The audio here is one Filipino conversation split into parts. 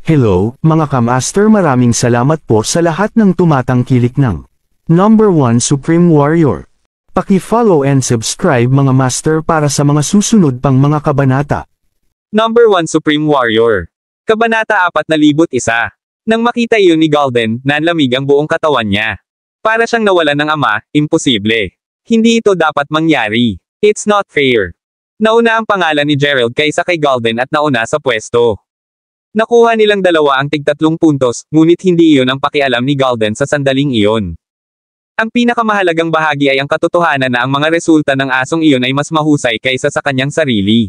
Hello, mga kamaster, maraming salamat po sa lahat ng tumatangkilik ng Number 1 Supreme Warrior. Paki-follow and subscribe mga master para sa mga susunod pang mga kabanata. Number 1 Supreme Warrior. Kabanata 4001. Nang makita iyon ni Golden, nanlamig ang buong katawan niya. Para siyang nawalan ng ama, imposible. Hindi ito dapat mangyari. It's not fair. Nauna ang pangalan ni Gerald kaysa kay Golden at nauna sa pwesto. Nakuha nilang dalawa ang tig-3 puntos, ngunit hindi iyon ang pakialam ni Golden sa sandaling iyon. Ang pinakamahalagang bahagi ay ang katotohanan na ang mga resulta ng asong iyon ay mas mahusay kaysa sa kanyang sarili.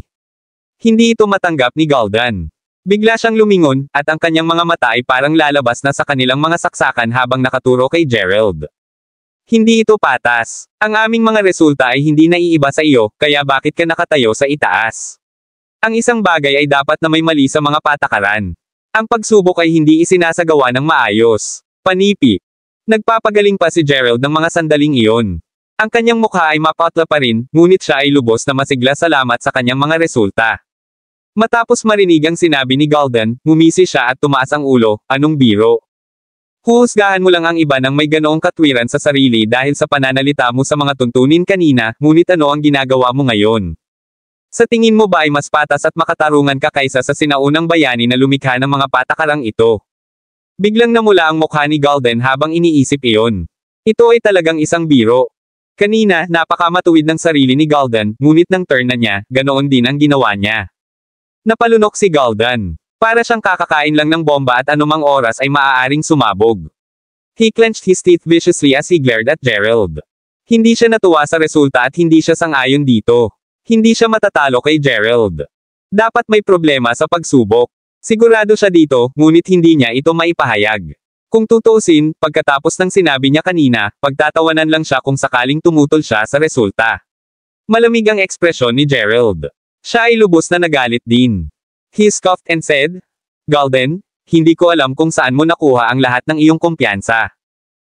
Hindi ito matanggap ni Golden. Bigla siyang lumingon, at ang kanyang mga mata ay parang lalabas na sa kanilang mga saksakan habang nakaturo kay Gerald. Hindi ito patas. Ang aming mga resulta ay hindi naiiba sa iyo, kaya bakit ka nakatayo sa itaas? Ang isang bagay ay dapat na may mali sa mga patakaran. Ang pagsubok ay hindi isinasagawa ng maayos. Panipi. Nagpapagaling pa si Gerald ng mga sandaling iyon. Ang kanyang mukha ay mapatla pa rin, ngunit siya ay lubos na masigla salamat sa kanyang mga resulta. Matapos marinig ang sinabi ni Golden, ngumisi siya at tumaas ang ulo. Anong biro? Huhusgahan mo lang ang iba ng may ganoong katwiran sa sarili dahil sa pananalita mo sa mga tuntunin kanina, ngunit ano ang ginagawa mo ngayon? Sa tingin mo ba ay mas patas at makatarungan ka kaysa sa sinaunang bayani na lumikha ng mga patakarang ito? Biglang namula ang mukha ni Golden habang iniisip iyon. Ito ay talagang isang biro. Kanina, napakamatuwid ng sarili ni Golden, ngunit nang turn na niya, ganoon din ang ginawa niya. Napalunok si Golden. Para siyang kakakain lang ng bomba at anumang oras ay maaaring sumabog. He clenched his teeth viciously as he glared at Gerald. Hindi siya natuwa sa resulta at hindi siya sang-ayon dito. Hindi siya matatalo kay Gerald. Dapat may problema sa pagsubok. Sigurado siya dito, ngunit hindi niya ito maipahayag. Kung tutuusin, pagkatapos ng sinabi niya kanina, pagtatawanan lang siya kung sakaling tumutol siya sa resulta. Malamig ang ekspresyon ni Gerald. Siya ay lubos na nagalit din. He scoffed and said, Golden, hindi ko alam kung saan mo nakuha ang lahat ng iyong kumpiyansa.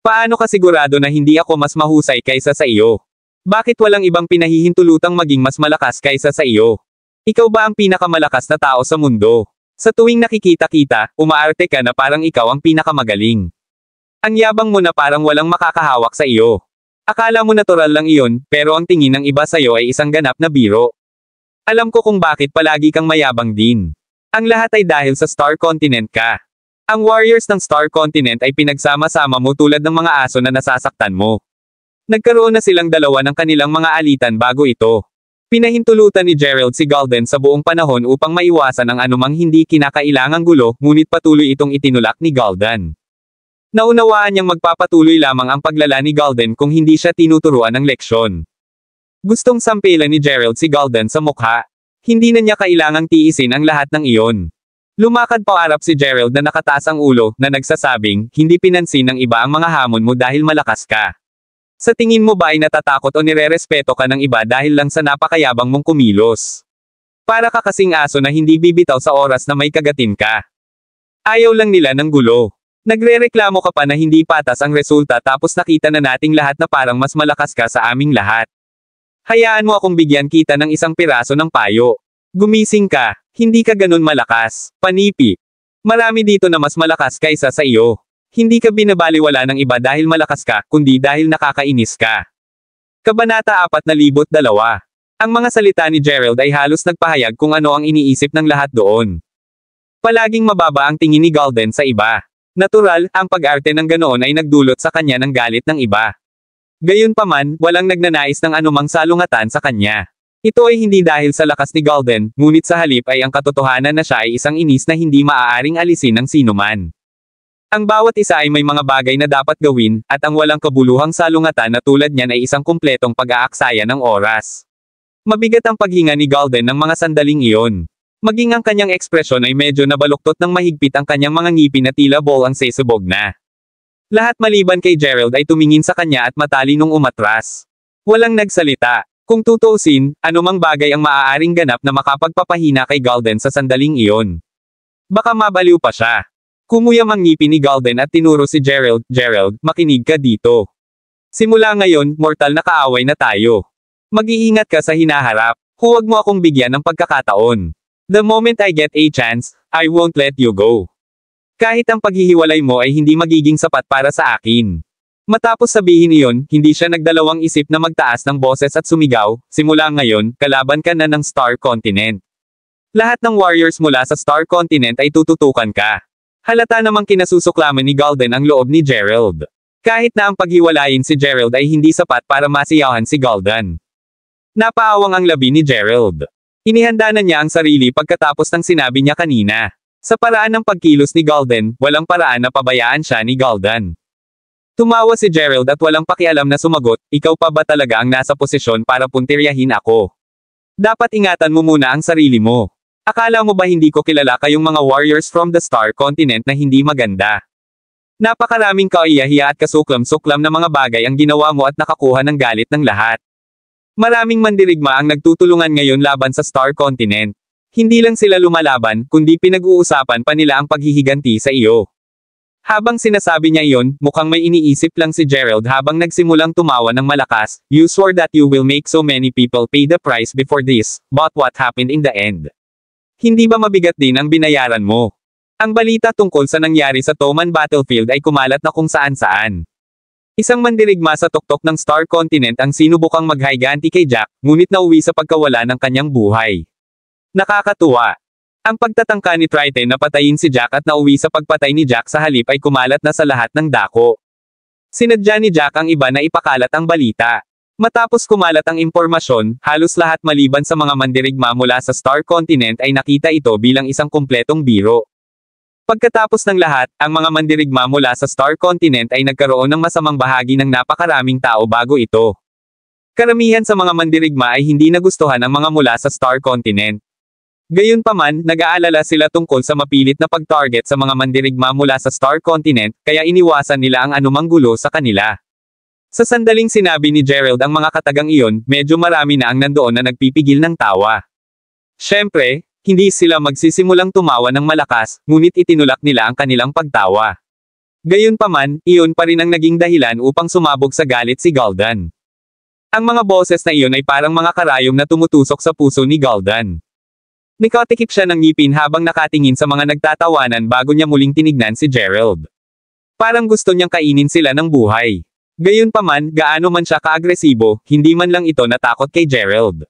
Paano ka sigurado na hindi ako mas mahusay kaysa sa iyo? Bakit walang ibang pinahihintulutang maging mas malakas kaysa sa iyo? Ikaw ba ang pinakamalakas na tao sa mundo? Sa tuwing nakikita-kita, umaarte ka na parang ikaw ang pinakamagaling. Ang yabang mo na parang walang makakahawak sa iyo. Akala mo natural lang iyon, pero ang tingin ng iba sa iyo ay isang ganap na biro. Alam ko kung bakit palagi kang mayabang din. Ang lahat ay dahil sa Star Continent ka. Ang Warriors ng Star Continent ay pinagsama-sama mo tulad ng mga aso na nasasaktan mo. Nagkaroon na silang dalawa ng kanilang mga alitan bago ito. Pinahintulutan ni Gerald si Golden sa buong panahon upang maiwasan ang anumang hindi kinakailangang gulo, ngunit patuloy itong itinulak ni Golden. Naunawaan niyang magpapatuloy lamang ang paglala ni Golden kung hindi siya tinuturuan ng leksyon. Gustong sampilan ni Gerald si Golden sa mukha. Hindi na niya kailangang tiisin ang lahat ng iyon. Lumakad paarap si Gerald na nakataas ang ulo, na nagsasabing, hindi pinansin ng iba ang mga hamon mo dahil malakas ka. Sa tingin mo ba ay natatakot o nirerespeto ka ng iba dahil lang sa napakayabang mong kumilos? Para ka kasing aso na hindi bibitaw sa oras na may kagatin ka. Ayaw lang nila ng gulo. Nagrereklamo ka pa na hindi patas ang resulta tapos nakita na nating lahat na parang mas malakas ka sa aming lahat. Hayaan mo akong bigyan kita ng isang piraso ng payo. Gumising ka, hindi ka ganun malakas, panipi. Marami dito na mas malakas kaysa sa iyo. Hindi ka binabaliwala ng iba dahil malakas ka, kundi dahil nakakainis ka. Kabanata 4002. Ang mga salita ni Gerald ay halos nagpahayag kung ano ang iniisip ng lahat doon. Palaging mababa ang tingin ni Golden sa iba. Natural, ang pag-arte ng ganoon ay nagdulot sa kanya ng galit ng iba. Gayunpaman, walang nagnanais ng anumang salungatan sa kanya. Ito ay hindi dahil sa lakas ni Golden, ngunit sa halip ay ang katotohanan na siya ay isang inis na hindi maaaring alisin ng sinuman. Ang bawat isa ay may mga bagay na dapat gawin, at ang walang kabuluhang salungatan na tulad niyan ay isang kumpletong pag-aaksaya ng oras. Mabigat ang paghinga ni Golden ng mga sandaling iyon. Maging ang kanyang ekspresyon ay medyo nabaluktot ng mahigpit ang kanyang mga ngipin na tila ball ang sesubog na. Lahat maliban kay Gerald ay tumingin sa kanya at matalinong umatras. Walang nagsalita. Kung tutuusin, anumang bagay ang maaaring ganap na makapagpapahina kay Golden sa sandaling iyon. Baka mabaliw pa siya. Kumuyam ang ngipin ni Golden at tinuro si Gerald, Gerald, makinig ka dito. Simula ngayon, mortal na kaaway na tayo. Mag-iingat ka sa hinaharap. Huwag mo akong bigyan ng pagkakataon. The moment I get a chance, I won't let you go. Kahit ang paghihiwalay mo ay hindi magiging sapat para sa akin. Matapos sabihin iyon, hindi siya nagdalawang isip na magtaas ng boses at sumigaw, simula ngayon, kalaban ka na ng Star Continent. Lahat ng warriors mula sa Star Continent ay tututukan ka. Halata namang kinasusuklaman ni Gul'dan ang loob ni Gerald. Kahit na ang paghiwalayin si Gerald ay hindi sapat para masiyahan si Gul'dan. Napaawang ang labi ni Gerald. Inihanda na niya ang sarili pagkatapos ng sinabi niya kanina. Sa paraan ng pagkilos ni Gul'dan, walang paraan na pabayaan siya ni Gul'dan. Tumawa si Gerald at walang pakialam na sumagot, ikaw pa ba talaga ang nasa posisyon para puntiryahin ako? Dapat ingatan mo muna ang sarili mo. Akala mo ba hindi ko kilala kayong mga warriors from the Star Continent na hindi maganda? Napakaraming kaiyahiya at kasuklam-suklam na mga bagay ang ginawa mo at nakakuha ng galit ng lahat. Maraming mandirigma ang nagtutulungan ngayon laban sa Star Continent. Hindi lang sila lumalaban, kundi pinag-uusapan pa nila ang paghihiganti sa iyo. Habang sinasabi niya iyon, mukhang may iniisip lang si Gerald habang nagsimulang tumawa ng malakas, you swore that you will make so many people pay the price before this, but what happened in the end? Hindi ba mabigat din ang binayaran mo? Ang balita tungkol sa nangyari sa Toman Battlefield ay kumalat na kung saan-saan. Isang mandirigma sa tuktok ng Star Continent ang sinubukang maghiganti kay Jack, ngunit nauwi sa pagkawala ng kanyang buhay. Nakakatuwa. Ang pagtatangka ni Triton na patayin si Jack at nauwi sa pagpatay ni Jack sa halip ay kumalat na sa lahat ng dako. Sinadya ni Jack ang iba na ipakalat ang balita. Matapos kumalat ang impormasyon, halos lahat maliban sa mga mandirigma mula sa Star Continent ay nakita ito bilang isang kumpletong biro. Pagkatapos ng lahat, ang mga mandirigma mula sa Star Continent ay nagkaroon ng masamang bahagi ng napakaraming tao bago ito. Karamihan sa mga mandirigma ay hindi nagustuhan ang mga mula sa Star Continent. Gayunpaman, nag-aalala sila tungkol sa mapilit na pag-target sa mga mandirigma mula sa Star Continent, kaya iniwasan nila ang anumang gulo sa kanila. Sa sandaling sinabi ni Gerald ang mga katagang iyon, medyo marami na ang nandoon na nagpipigil ng tawa. Siyempre, hindi sila magsisimulang tumawa ng malakas, ngunit itinulak nila ang kanilang pagtawa. Gayunpaman, iyon pa rin ang naging dahilan upang sumabog sa galit si Gul'dan. Ang mga boses na iyon ay parang mga karayom na tumutusok sa puso ni Gul'dan. Nikatikip siya ng ngipin habang nakatingin sa mga nagtatawanan bago niya muling tinignan si Gerald. Parang gusto niyang kainin sila ng buhay. Gayunpaman, gaano man siya kaagresibo, hindi man lang ito natakot kay Gerald.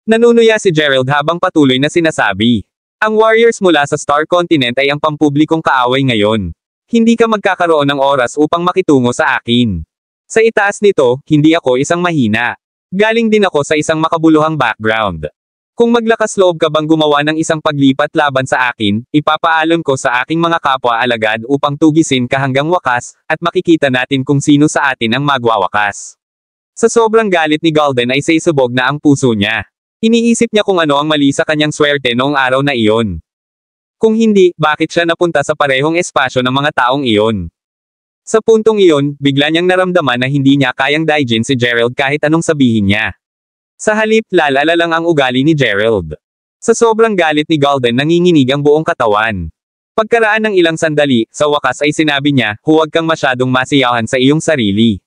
Nanunuya si Gerald habang patuloy na sinasabi. Ang warriors mula sa Star Continent ay ang pampublikong kaaway ngayon. Hindi ka magkakaroon ng oras upang makitungo sa akin. Sa itaas nito, hindi ako isang mahina. Galing din ako sa isang makabuluhang background. Kung maglakas loob ka bang gumawa ng isang paglipat laban sa akin, ipapaalam ko sa aking mga kapwa alagad upang tugisin ka hanggang wakas, at makikita natin kung sino sa atin ang magwawakas. Sa sobrang galit ni Gul'dan ay sisubog na ang puso niya. Iniisip niya kung ano ang mali sa kanyang swerte noong araw na iyon. Kung hindi, bakit siya napunta sa parehong espasyo ng mga taong iyon? Sa puntong iyon, bigla niyang naramdaman na hindi niya kayang daigin si Gerald kahit anong sabihin niya. Sa halip, lalala lang ang ugali ni Gerald. Sa sobrang galit ni Gul'dan nanginginig ang buong katawan. Pagkaraan ng ilang sandali, sa wakas ay sinabi niya, huwag kang masyadong masiyahan sa iyong sarili.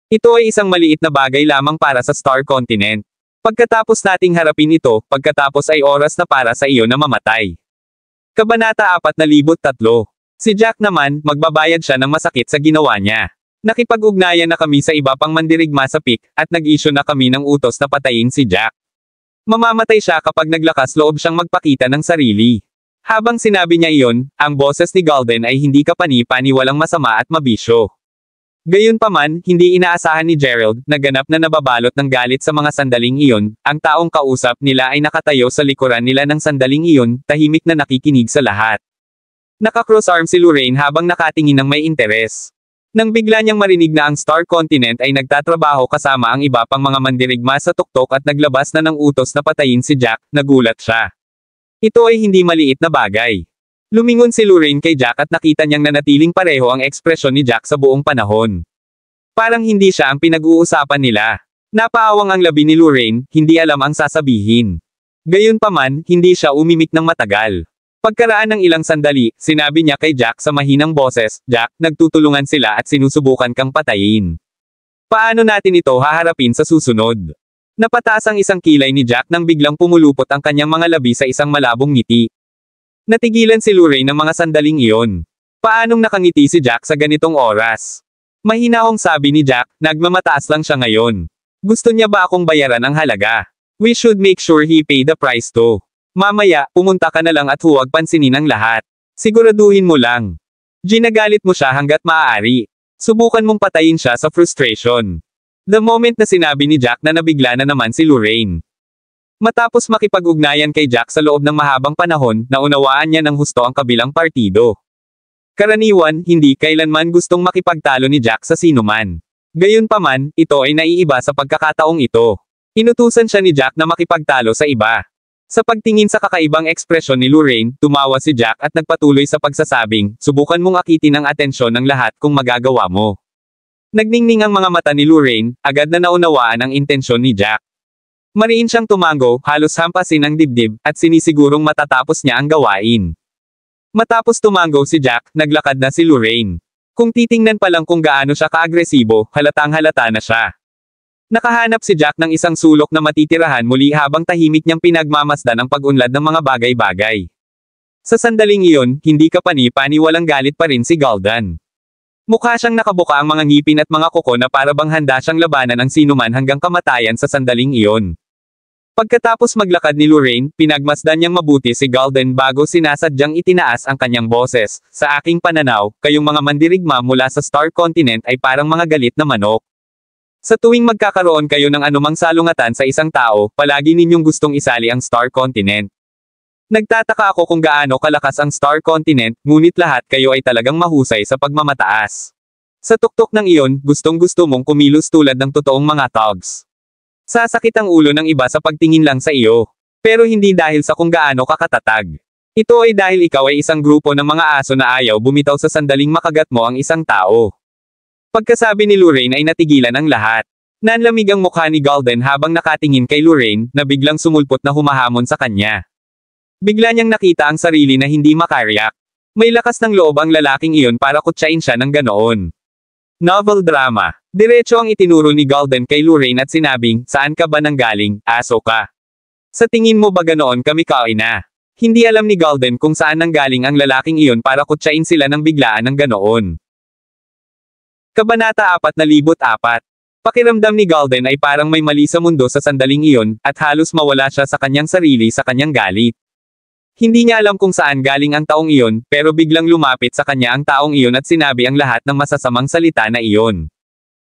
Ito ay isang maliit na bagay lamang para sa Star Continent. Pagkatapos nating harapin ito, pagkatapos ay oras na para sa iyo na mamatay. Kabanata 4,003. Si Jack naman, magbabayad siya ng masakit sa ginawa niya. Nakipag-ugnayan na kami sa iba pang mandirigma sa PIC, at nag-issue na kami ng utos na patayin si Jack. Mamamatay siya kapag naglakas loob siyang magpakita ng sarili. Habang sinabi niya iyon, ang boses ni Gul'dan ay hindi kapani-pani walang masama at mabisyo. Gayunpaman, hindi inaasahan ni Gerald, na ganap na nababalot ng galit sa mga sandaling iyon, ang taong kausap nila ay nakatayo sa likuran nila ng sandaling iyon, tahimik na nakikinig sa lahat. Naka-cross-arm si Lorraine habang nakatingin ng may interes. Nang bigla niyang marinig na ang Star Continent ay nagtatrabaho kasama ang iba pang mga mandirigma sa tuktok at naglabas na ng utos na patayin si Jack, nagulat siya. Ito ay hindi maliit na bagay. Lumingon si Lorraine kay Jack at nakita niyang nanatiling pareho ang ekspresyon ni Jack sa buong panahon. Parang hindi siya ang pinag-uusapan nila. Napaawang ang labi ni Lorraine, hindi alam ang sasabihin. Gayunpaman, hindi siya umimik ng matagal. Pagkaraan ng ilang sandali, sinabi niya kay Jack sa mahinang boses, Jack, nagtutulungan sila at sinusubukan kang patayin. Paano natin ito haharapin sa susunod? Napataas ang isang kilay ni Jack nang biglang pumulupot ang kanyang mga labi sa isang malabong ngiti. Natigilan si Lorraine ng mga sandaling iyon. Paanong nakangiti si Jack sa ganitong oras? Mahinahong sabi ni Jack, nagmamataas lang siya ngayon. Gusto niya ba akong bayaran ang halaga? We should make sure he pay the price too. Mamaya, pumunta ka na lang at huwag pansinin ang lahat. Siguraduhin mo lang. Ginagalit mo siya hanggat maaari. Subukan mong patayin siya sa frustration. The moment na sinabi ni Jack na nabigla na naman si Lorraine. Matapos makipag-ugnayan kay Jack sa loob ng mahabang panahon, naunawaan niya ng husto ang kabilang partido. Karaniwan, hindi kailanman gustong makipagtalo ni Jack sa sinuman. Gayunpaman, ito ay naiiba sa pagkakataong ito. Inutusan siya ni Jack na makipagtalo sa iba. Sa pagtingin sa kakaibang ekspresyon ni Lorraine, tumawa si Jack at nagpatuloy sa pagsasabing, subukan mong akitin ang atensyon ng lahat kung magagawa mo. Nagningning ang mga mata ni Lorraine, agad na naunawaan ang intensyon ni Jack. Mariin siyang tumango, halos hampasin ang dibdib, at sinisigurong matatapos niya ang gawain. Matapos tumango si Jack, naglakad na si Lorraine. Kung titingnan pa lang kung gaano siya kaagresibo, halatang halata na siya. Nakahanap si Jack ng isang sulok na matitirahan muli habang tahimik niyang pinagmamasdan ang pag-unlad ng mga bagay-bagay. Sa sandaling iyon, hindi kapani-pani walang galit pa rin si Gul'dan. Mukha siyang nakabuka ang mga ngipin at mga kuko na para bang handa siyang labanan ang sinuman hanggang kamatayan sa sandaling iyon. Pagkatapos maglakad ni Lorraine, pinagmasdan niyang mabuti si Gul'dan bago sinasadyang itinaas ang kanyang boses. Sa aking pananaw, kayong mga mandirigma mula sa Star Continent ay parang mga galit na manok. Sa tuwing magkakaroon kayo ng anumang salungatan sa isang tao, palagi ninyong gustong isali ang Star Continent. Nagtataka ako kung gaano kalakas ang Star Continent, ngunit lahat kayo ay talagang mahusay sa pagmamataas. Sa tuktok ng iyon, gustong-gusto mong kumilos tulad ng totoong mga thugs. Sasakit ang ulo ng iba sa pagtingin lang sa iyo. Pero hindi dahil sa kung gaano kakatatag. Ito ay dahil ikaw ay isang grupo ng mga aso na ayaw bumitaw sa sandaling makagat mo ang isang tao. Pagkasabi ni Lorraine ay natigilan ang lahat. Nanlamig ang mukha ni Gul'dan habang nakatingin kay Lorraine, na biglang sumulpot na humahamon sa kanya. Bigla niyang nakita ang sarili na hindi makariyak. May lakas ng loob ang lalaking iyon para kutsain siya ng ganoon. Novel drama. Diretso ang itinuro ni Gul'dan kay Lorraine at sinabing, saan ka ba nanggaling, aso ka? Sa tingin mo ba ganoon kami kaina? Hindi alam ni Gul'dan kung saan nanggaling ang lalaking iyon para kutsain sila ng biglaan ng ganoon. Kabanata 404. Pakiramdam ni Gul'dan ay parang may mali sa mundo sa sandaling iyon, at halos mawala siya sa kanyang sarili sa kanyang galit. Hindi niya alam kung saan galing ang taong iyon, pero biglang lumapit sa kanya ang taong iyon at sinabi ang lahat ng masasamang salita na iyon.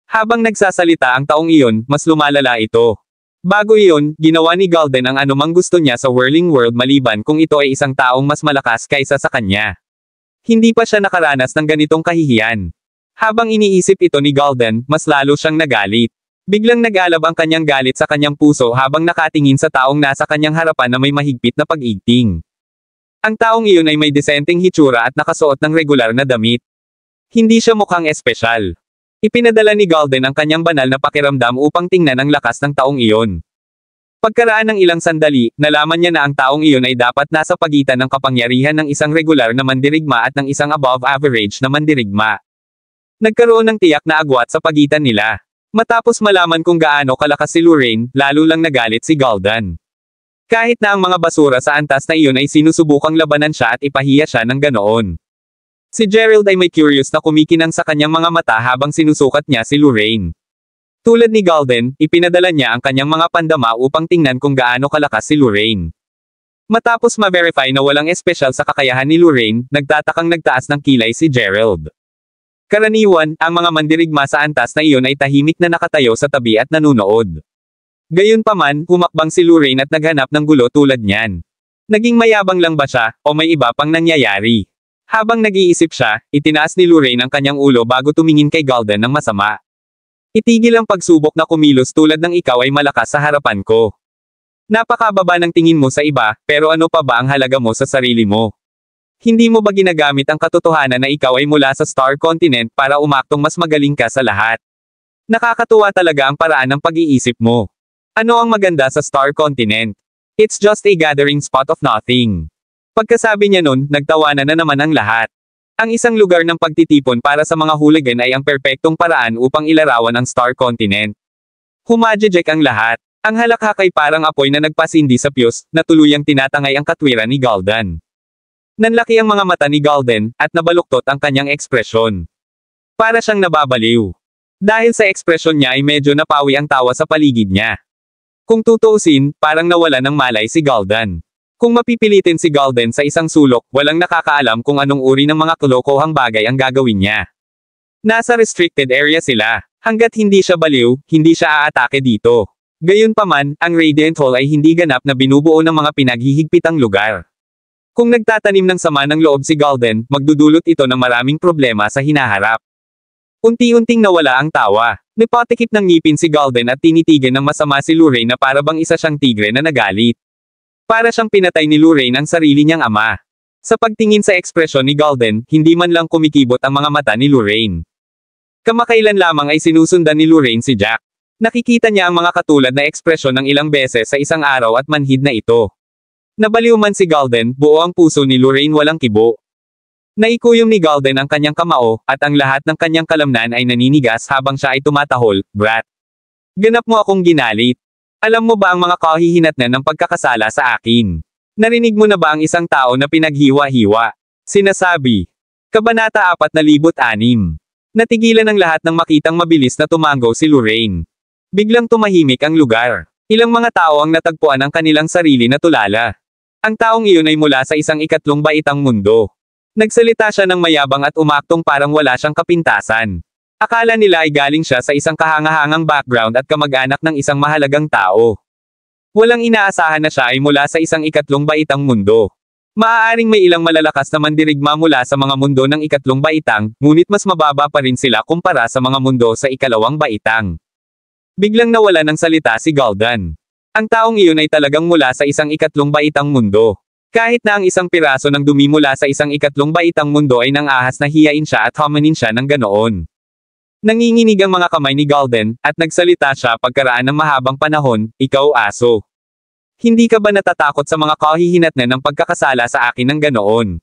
Habang nagsasalita ang taong iyon, mas lumalala ito. Bago iyon, ginawa ni Gul'dan ang anumang gusto niya sa Whirling World maliban kung ito ay isang taong mas malakas kaysa sa kanya. Hindi pa siya nakaranas ng ganitong kahihiyan. Habang iniisip ito ni Gul'dan, mas lalo siyang nagalit. Biglang nag-alab ang kanyang galit sa kanyang puso habang nakatingin sa taong nasa kanyang harapan na may mahigpit na pag-igting. Ang taong iyon ay may desenteng hitsura at nakasuot ng regular na damit. Hindi siya mukhang espesyal. Ipinadala ni Gul'dan ang kanyang banal na pakiramdam upang tingnan ang lakas ng taong iyon. Pagkaraan ng ilang sandali, nalaman niya na ang taong iyon ay dapat nasa pagitan ng kapangyarihan ng isang regular na mandirigma at ng isang above average na mandirigma. Nagkaroon ng tiyak na agwat sa pagitan nila. Matapos malaman kung gaano kalakas si Lorraine, lalo lang nagalit si Gul'dan. Kahit na ang mga basura sa antas na iyon ay sinusubukang labanan siya at ipahiya siya ng ganoon. Si Gerald ay may curious na kumikinang sa kanyang mga mata habang sinusukat niya si Lorraine. Tulad ni Gul'dan, ipinadala niya ang kanyang mga pandama upang tingnan kung gaano kalakas si Lorraine. Matapos ma-verify na walang espesyal sa kakayahan ni Lorraine, nagtatakang nagtaas ng kilay si Gerald. Karaniwan, ang mga mandirigma sa antas na iyon ay tahimik na nakatayo sa tabi at nanunood. Gayunpaman, humakbang si Lorraine at naghanap ng gulo tulad niyan. Naging mayabang lang ba siya, o may iba pang nangyayari? Habang nag-iisip siya, itinaas ni Lorraine ang kanyang ulo bago tumingin kay Gul'dan ng masama. Itigil ang pagsubok na kumilos tulad ng ikaw ay malakas sa harapan ko. Napakababa ng tingin mo sa iba, pero ano pa ba ang halaga mo sa sarili mo? Hindi mo ba ginagamit ang katotohanan na ikaw ay mula sa Star Continent para umaktong mas magaling ka sa lahat? Nakakatuwa talaga ang paraan ng pag-iisip mo. Ano ang maganda sa Star Continent? It's just a gathering spot of nothing. Pagkasabi niya nun, nagtawanan na naman ang lahat. Ang isang lugar ng pagtitipon para sa mga hooligan ay ang perpektong paraan upang ilarawan ang Star Continent. Humajejek ang lahat. Ang halakhak ay parang apoy na nagpasindi sa piyos, na tuluyang tinatangay ang katwiran ni Gul'dan. Nanlaki ang mga mata ni Golden, at nabaluktot ang kanyang ekspresyon. Para siyang nababaliw. Dahil sa ekspresyon niya ay medyo napawi ang tawa sa paligid niya. Kung tutuusin, parang nawala ng malay si Golden. Kung mapipilitin si Golden sa isang sulok, walang nakakaalam kung anong uri ng mga kalokohang bagay ang gagawin niya. Nasa restricted area sila. Hanggat hindi siya baliw, hindi siya aatake dito. Gayunpaman, ang Radiant Hall ay hindi ganap na binubuo ng mga pinaghihigpitang lugar. Kung nagtatanim ng sama ng loob si Golden, magdudulot ito ng maraming problema sa hinaharap. Unti-unting nawala ang tawa. Nipatikip ng ngipin si Golden at tinitigan ng masama si Lorraine na para bang isa siyang tigre na nagalit. Para siyang pinatay ni Lorraine ang sarili niyang ama. Sa pagtingin sa ekspresyon ni Golden, hindi man lang kumikibot ang mga mata ni Lorraine. Kamakailan lamang ay sinusundan ni Lorraine si Jack. Nakikita niya ang mga katulad na ekspresyon ng ilang beses sa isang araw at manhid na ito. Nabaliw man si Golden, buo ang puso ni Lorraine walang kibo. Naikuyom ni Golden ang kanyang kamao, at ang lahat ng kanyang kalamnan ay naninigas habang siya ay tumatahol, "Brat. Ganap mo akong ginalit. Alam mo ba ang mga kahihinatnan ng pagkakasala sa akin? Narinig mo na ba ang isang tao na pinaghiwa-hiwa?" Sinasabi. Kabanata 4,006. Natigilan ang lahat ng makitang mabilis na tumango si Lorraine. Biglang tumahimik ang lugar. Ilang mga tao ang natagpuan ang kanilang sarili na tulala. Ang taong iyon ay mula sa isang ikatlong baitang mundo. Nagsalita siya ng mayabang at umaktong parang wala siyang kapintasan. Akala nila ay galing siya sa isang kahangahangang background at kamag-anak ng isang mahalagang tao. Walang inaasahan na siya ay mula sa isang ikatlong baitang mundo. Maaaring may ilang malalakas na mandirigma mula sa mga mundo ng ikatlong baitang, ngunit mas mababa pa rin sila kumpara sa mga mundo sa ikalawang baitang. Biglang nawala ng salita si Golden. Ang taong iyon ay talagang mula sa isang ikatlong baitang mundo. Kahit na ang isang piraso ng dumi mula sa isang ikatlong baitang mundo ay nang ahas na hiyain siya at homanin siya ng ganoon. Nanginginig ang mga kamay ni Golden, at nagsalita siya pagkaraan ng mahabang panahon, "Ikaw aso. Hindi ka ba natatakot sa mga kahihinatnan ng pagkakasala sa akin ng ganoon?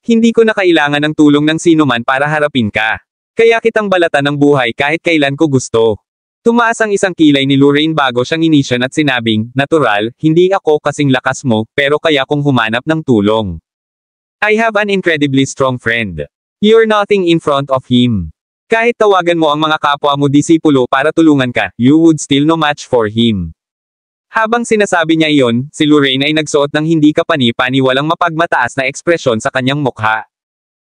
Hindi ko na kailangan ng tulong ng sinuman para harapin ka. Kaya kitang balatan ng buhay kahit kailan ko gusto." Tumaas ang isang kilay ni Lorraine bago siyang inisyon at sinabing, "Natural, hindi ako kasing lakas mo, pero kaya kong humanap ng tulong. I have an incredibly strong friend. You're nothing in front of him. Kahit tawagan mo ang mga kapwa mo disipulo para tulungan ka, you would still no match for him." Habang sinasabi niya iyon, si Lorraine ay nagsuot ng hindi kapani-pani walang mapagmataas na ekspresyon sa kanyang mukha.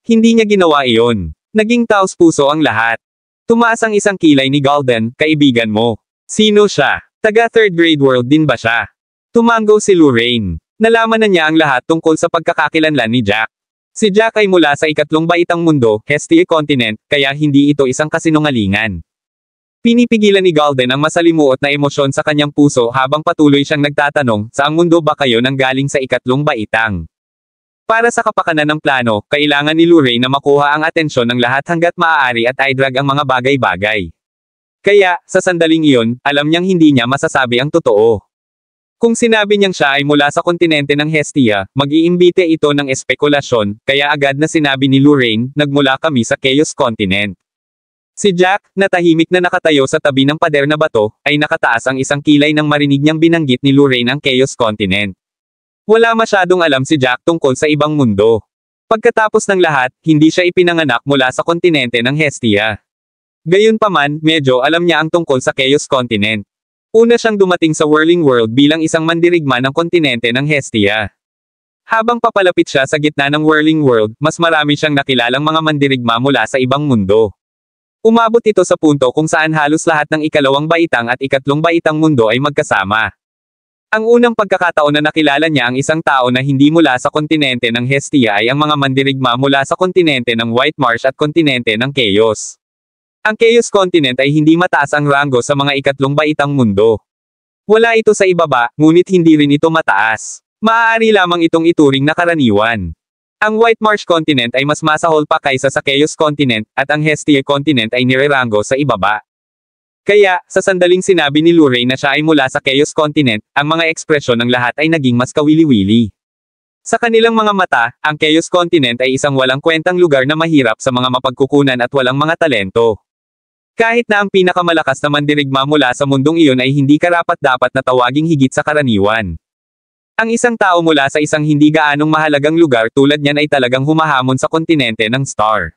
Hindi niya ginawa iyon. Naging taos-puso ang lahat. Tumaas ang isang kilay ni Golden, "Kaibigan mo. Sino siya? Taga third grade world din ba siya?" Tumango si Lorraine. Nalaman na niya ang lahat tungkol sa pagkakakilanlan ni Jack. Si Jack ay mula sa ikatlong baitang mundo, Hestia Continent, kaya hindi ito isang kasinungalingan. Pinipigilan ni Golden ang masalimuot na emosyon sa kanyang puso habang patuloy siyang nagtatanong, "Saang mundo ba kayo nanggaling sa ikatlong baitang?" Para sa kapakanan ng plano, kailangan ni Lorraine na makuha ang atensyon ng lahat hanggat maaari at i-drag ang mga bagay-bagay. Kaya, sa sandaling iyon, alam niyang hindi niya masasabi ang totoo. Kung sinabi niyang siya ay mula sa kontinente ng Hestia, mag-iimbite ito ng espekulasyon, kaya agad na sinabi ni Lorraine, "Nagmula kami sa Chaos Continent." Si Jack, na tahimik na nakatayo sa tabi ng pader na bato, ay nakataas ang isang kilay nang marinig niyang binanggit ni Lorraine ang Chaos Continent. Wala masyadong alam si Jack tungkol sa ibang mundo. Pagkatapos ng lahat, hindi siya ipinanganak mula sa kontinente ng Hestia. Gayunpaman, medyo alam niya ang tungkol sa Chaos Continent. Una siyang dumating sa Whirling World bilang isang mandirigma ng kontinente ng Hestia. Habang papalapit siya sa gitna ng Whirling World, mas marami siyang nakilalang mga mandirigma mula sa ibang mundo. Umabot ito sa punto kung saan halos lahat ng ikalawang baitang at ikatlong baitang mundo ay magkasama. Ang unang pagkakataon na nakilala niya ang isang tao na hindi mula sa kontinente ng Hestia ay ang mga mandirigma mula sa kontinente ng White Marsh at kontinente ng Chaos. Ang Chaos Continent ay hindi mataas ang ranggo sa mga ikatlong baitang mundo. Wala ito sa ibaba, ngunit hindi rin ito mataas. Maaari lamang itong ituring na karaniwan. Ang White Marsh Continent ay mas masahol pa kaysa sa Chaos Continent, at ang Hestia Continent ay nireranggo sa ibaba. Kaya, sa sandaling sinabi ni Lorraine na siya ay mula sa Chaos Continent, ang mga ekspresyon ng lahat ay naging mas kawili-wili. Sa kanilang mga mata, ang Chaos Continent ay isang walang kwentang lugar na mahirap sa mga mapagkukunan at walang mga talento. Kahit na ang pinakamalakas na mandirigma mula sa mundong iyon ay hindi karapat-dapat na tawaging higit sa karaniwan. Ang isang tao mula sa isang hindi gaanong mahalagang lugar tulad niyan ay talagang humahamon sa kontinente ng Star.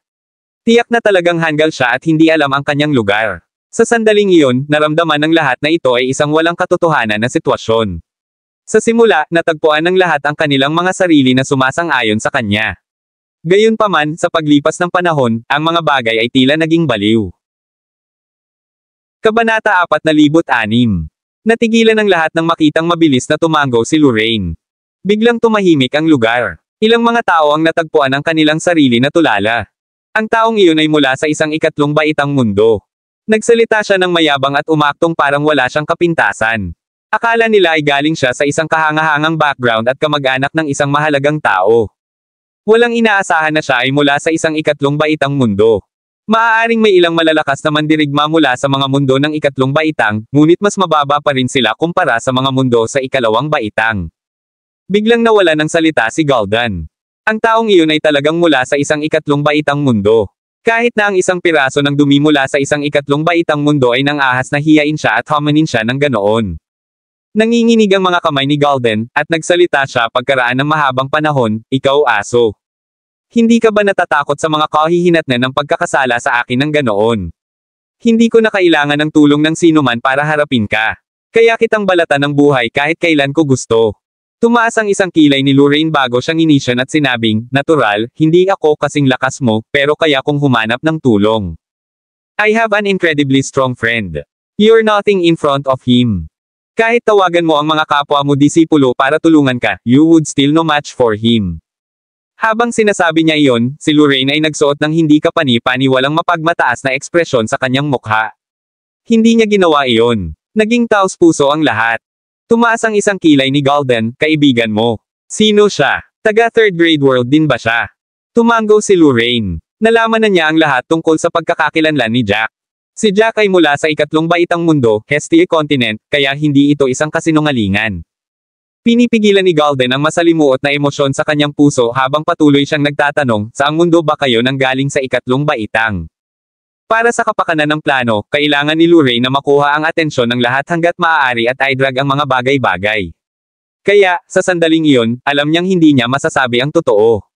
Tiyak na talagang hanggal siya at hindi alam ang kanyang lugar. Sa sandaling iyon, naramdaman ng lahat na ito ay isang walang katotohanan na sitwasyon. Sa simula, natagpuan ng lahat ang kanilang mga sarili na sumasang-ayon sa kanya. Gayunpaman, sa paglipas ng panahon, ang mga bagay ay tila naging baliw. Kabanata 4,006. Natigilan ng lahat nang makitang mabilis na tumango si Lorraine. Biglang tumahimik ang lugar. Ilang mga tao ang natagpuan ang kanilang sarili na tulala. Ang taong iyon ay mula sa isang ikatlong baitang mundo. Nagsalita siya ng mayabang at umaktong parang wala siyang kapintasan. Akala nila ay galing siya sa isang kahangahangang background at kamag-anak ng isang mahalagang tao. Walang inaasahan na siya ay mula sa isang ikatlong baitang mundo. Maaaring may ilang malalakas na mandirigma mula sa mga mundo ng ikatlong baitang, ngunit mas mababa pa rin sila kumpara sa mga mundo sa ikalawang baitang. Biglang nawala ng salita si Gul'dan. Ang taong iyon ay talagang mula sa isang ikatlong baitang mundo. Kahit na ang isang piraso ng dumi mula sa isang ikatlong baitang mundo ay nang-ahas na hiyain siya at homanin siya ng ganoon. Nanginginig ang mga kamay ni Gul'dan, at nagsalita siya pagkaraan ng mahabang panahon, "Ikaw aso. Hindi ka ba natatakot sa mga kahihinatnan ng pagkakasala sa akin ng ganoon? Hindi ko na kailangan ng tulong ng sinuman para harapin ka. Kaya kitang balatan ng buhay kahit kailan ko gusto." Tumaas ang isang kilay ni Lorraine bago siyang inisyon at sinabing, "Natural, hindi ako kasing lakas mo, pero kaya kong humanap ng tulong. I have an incredibly strong friend. You're nothing in front of him. Kahit tawagan mo ang mga kapwa mo disipulo para tulungan ka, you would still no match for him." Habang sinasabi niya iyon, si Lorraine ay nagsuot ng hindi kapani-pani walang mapagmataas na ekspresyon sa kanyang mukha. Hindi niya ginawa iyon. Naging taos-puso ang lahat. Tumaas ang isang kilay ni Gul'dan, "Kaibigan mo. Sino siya? Taga third grade world din ba siya?" Tumango si Lorraine. Nalaman na niya ang lahat tungkol sa pagkakakilanlan ni Jack. Si Jack ay mula sa ikatlong baitang mundo, Hestia Continent, kaya hindi ito isang kasinungalingan. Pinipigilan ni Gul'dan ang masalimuot na emosyon sa kanyang puso habang patuloy siyang nagtatanong, "Saang mundo ba kayo nanggaling sa ikatlong baitang?" Para sa kapakanan ng plano, kailangan ni Lorraine na makuha ang atensyon ng lahat hanggat maaari at i-drag ang mga bagay-bagay. Kaya, sa sandaling iyon, alam niyang hindi niya masasabi ang totoo.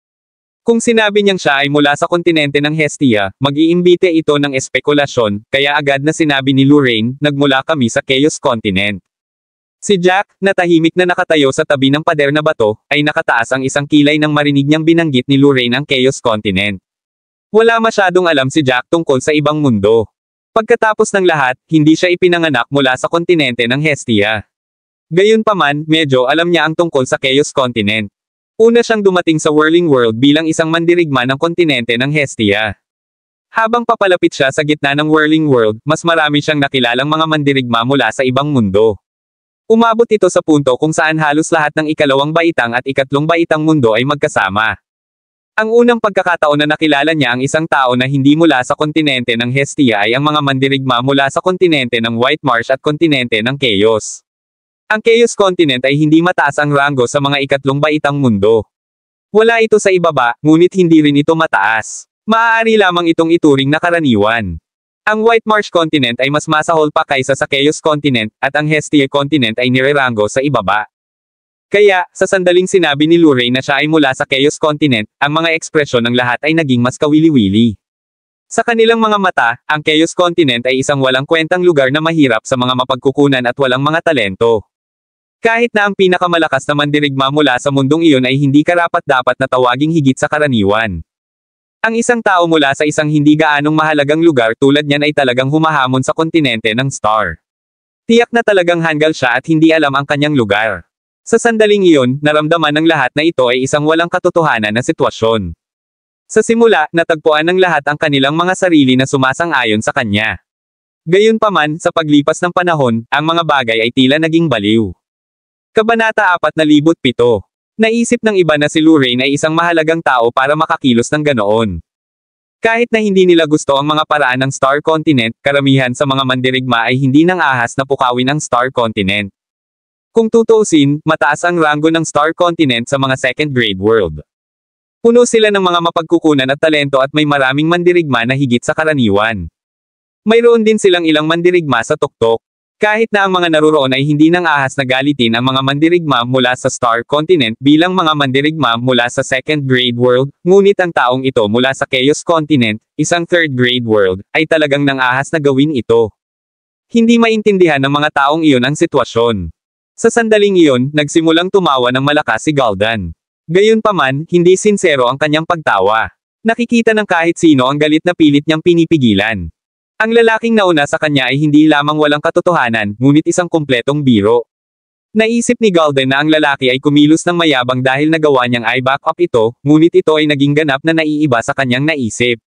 Kung sinabi niyang siya ay mula sa kontinente ng Hestia, mag-iimbite ito ng espekulasyon, kaya agad na sinabi ni Lorraine, "Nagmula kami sa Chaos Continent." Si Jack, na tahimik na nakatayo sa tabi ng pader na bato, ay nakataas ang isang kilay nang marinig niyang binanggit ni Lorraine ang Chaos Continent. Wala masyadong alam si Jack tungkol sa ibang mundo. Pagkatapos ng lahat, hindi siya ipinanganak mula sa kontinente ng Hestia. Gayunpaman, medyo alam niya ang tungkol sa Chaos Continent. Una siyang dumating sa Whirling World bilang isang mandirigma ng kontinente ng Hestia. Habang papalapit siya sa gitna ng Whirling World, mas marami siyang nakilalang mga mandirigma mula sa ibang mundo. Umabot ito sa punto kung saan halos lahat ng ikalawang baitang at ikatlong baitang mundo ay magkasama. Ang unang pagkakataon na nakilala niya ang isang tao na hindi mula sa kontinente ng Hestia ay ang mga mandirigma mula sa kontinente ng White Marsh at kontinente ng Chaos. Ang Chaos Continent ay hindi mataas ang ranggo sa mga ikatlong baitang mundo. Wala ito sa ibaba, ngunit hindi rin ito mataas. Maaari lamang itong ituring na karaniwan. Ang White Marsh Continent ay mas masahol pa kaysa sa Chaos Continent, at ang Hestia Continent ay nireranggo sa ibaba. Kaya, sa sandaling sinabi ni Lorraine na siya ay mula sa Chaos Continent, ang mga ekspresyon ng lahat ay naging mas kawili-wili. Sa kanilang mga mata, ang Chaos Continent ay isang walang kwentang lugar na mahirap sa mga mapagkukunan at walang mga talento. Kahit na ang pinakamalakas na mandirigma mula sa mundong iyon ay hindi karapat-dapat na tawaging higit sa karaniwan. Ang isang tao mula sa isang hindi gaanong mahalagang lugar tulad niyan ay talagang humahamon sa kontinente ng Star. Tiyak na talagang hanggal siya at hindi alam ang kanyang lugar. Sa sandaling iyon, naramdaman ng lahat na ito ay isang walang katotohanan na sitwasyon. Sa simula, natagpuan ng lahat ang kanilang mga sarili na sumasang-ayon sa kanya. Gayunpaman, sa paglipas ng panahon, ang mga bagay ay tila naging baliw. Kabanata 4,007. Naisip ng iba na si Lorraine ay isang mahalagang tao para makakilos ng ganoon. Kahit na hindi nila gusto ang mga paraan ng Star Continent, karamihan sa mga mandirigma ay hindi nang ahas na pukawin ang Star Continent. Kung tutuusin, mataas ang ranggo ng Star Continent sa mga second grade world. Puno sila ng mga mapagkukunan at talento at may maraming mandirigma na higit sa karaniwan. Mayroon din silang ilang mandirigma sa tuktok. Kahit na ang mga naruroon ay hindi nang ahas na galitin ang mga mandirigma mula sa Star Continent bilang mga mandirigma mula sa Second Grade World, ngunit ang taong ito mula sa Chaos Continent, isang Third Grade World, ay talagang nang ahas na gawin ito. Hindi maintindihan ng mga taong iyon ang sitwasyon. Sa sandaling iyon, nagsimulang tumawa ng malakas si Gul'dan. Gayunpaman, hindi sinsero ang kanyang pagtawa. Nakikita ng kahit sino ang galit na pilit niyang pinipigilan. Ang lalaking nauna sa kanya ay hindi lamang walang katotohanan, ngunit isang kumpletong biro. Naisip ni Gul'dan na ang lalaki ay kumilos ng mayabang dahil nagawa niyang i-back up ito, ngunit ito ay naging ganap na naiiba sa kanyang naisip.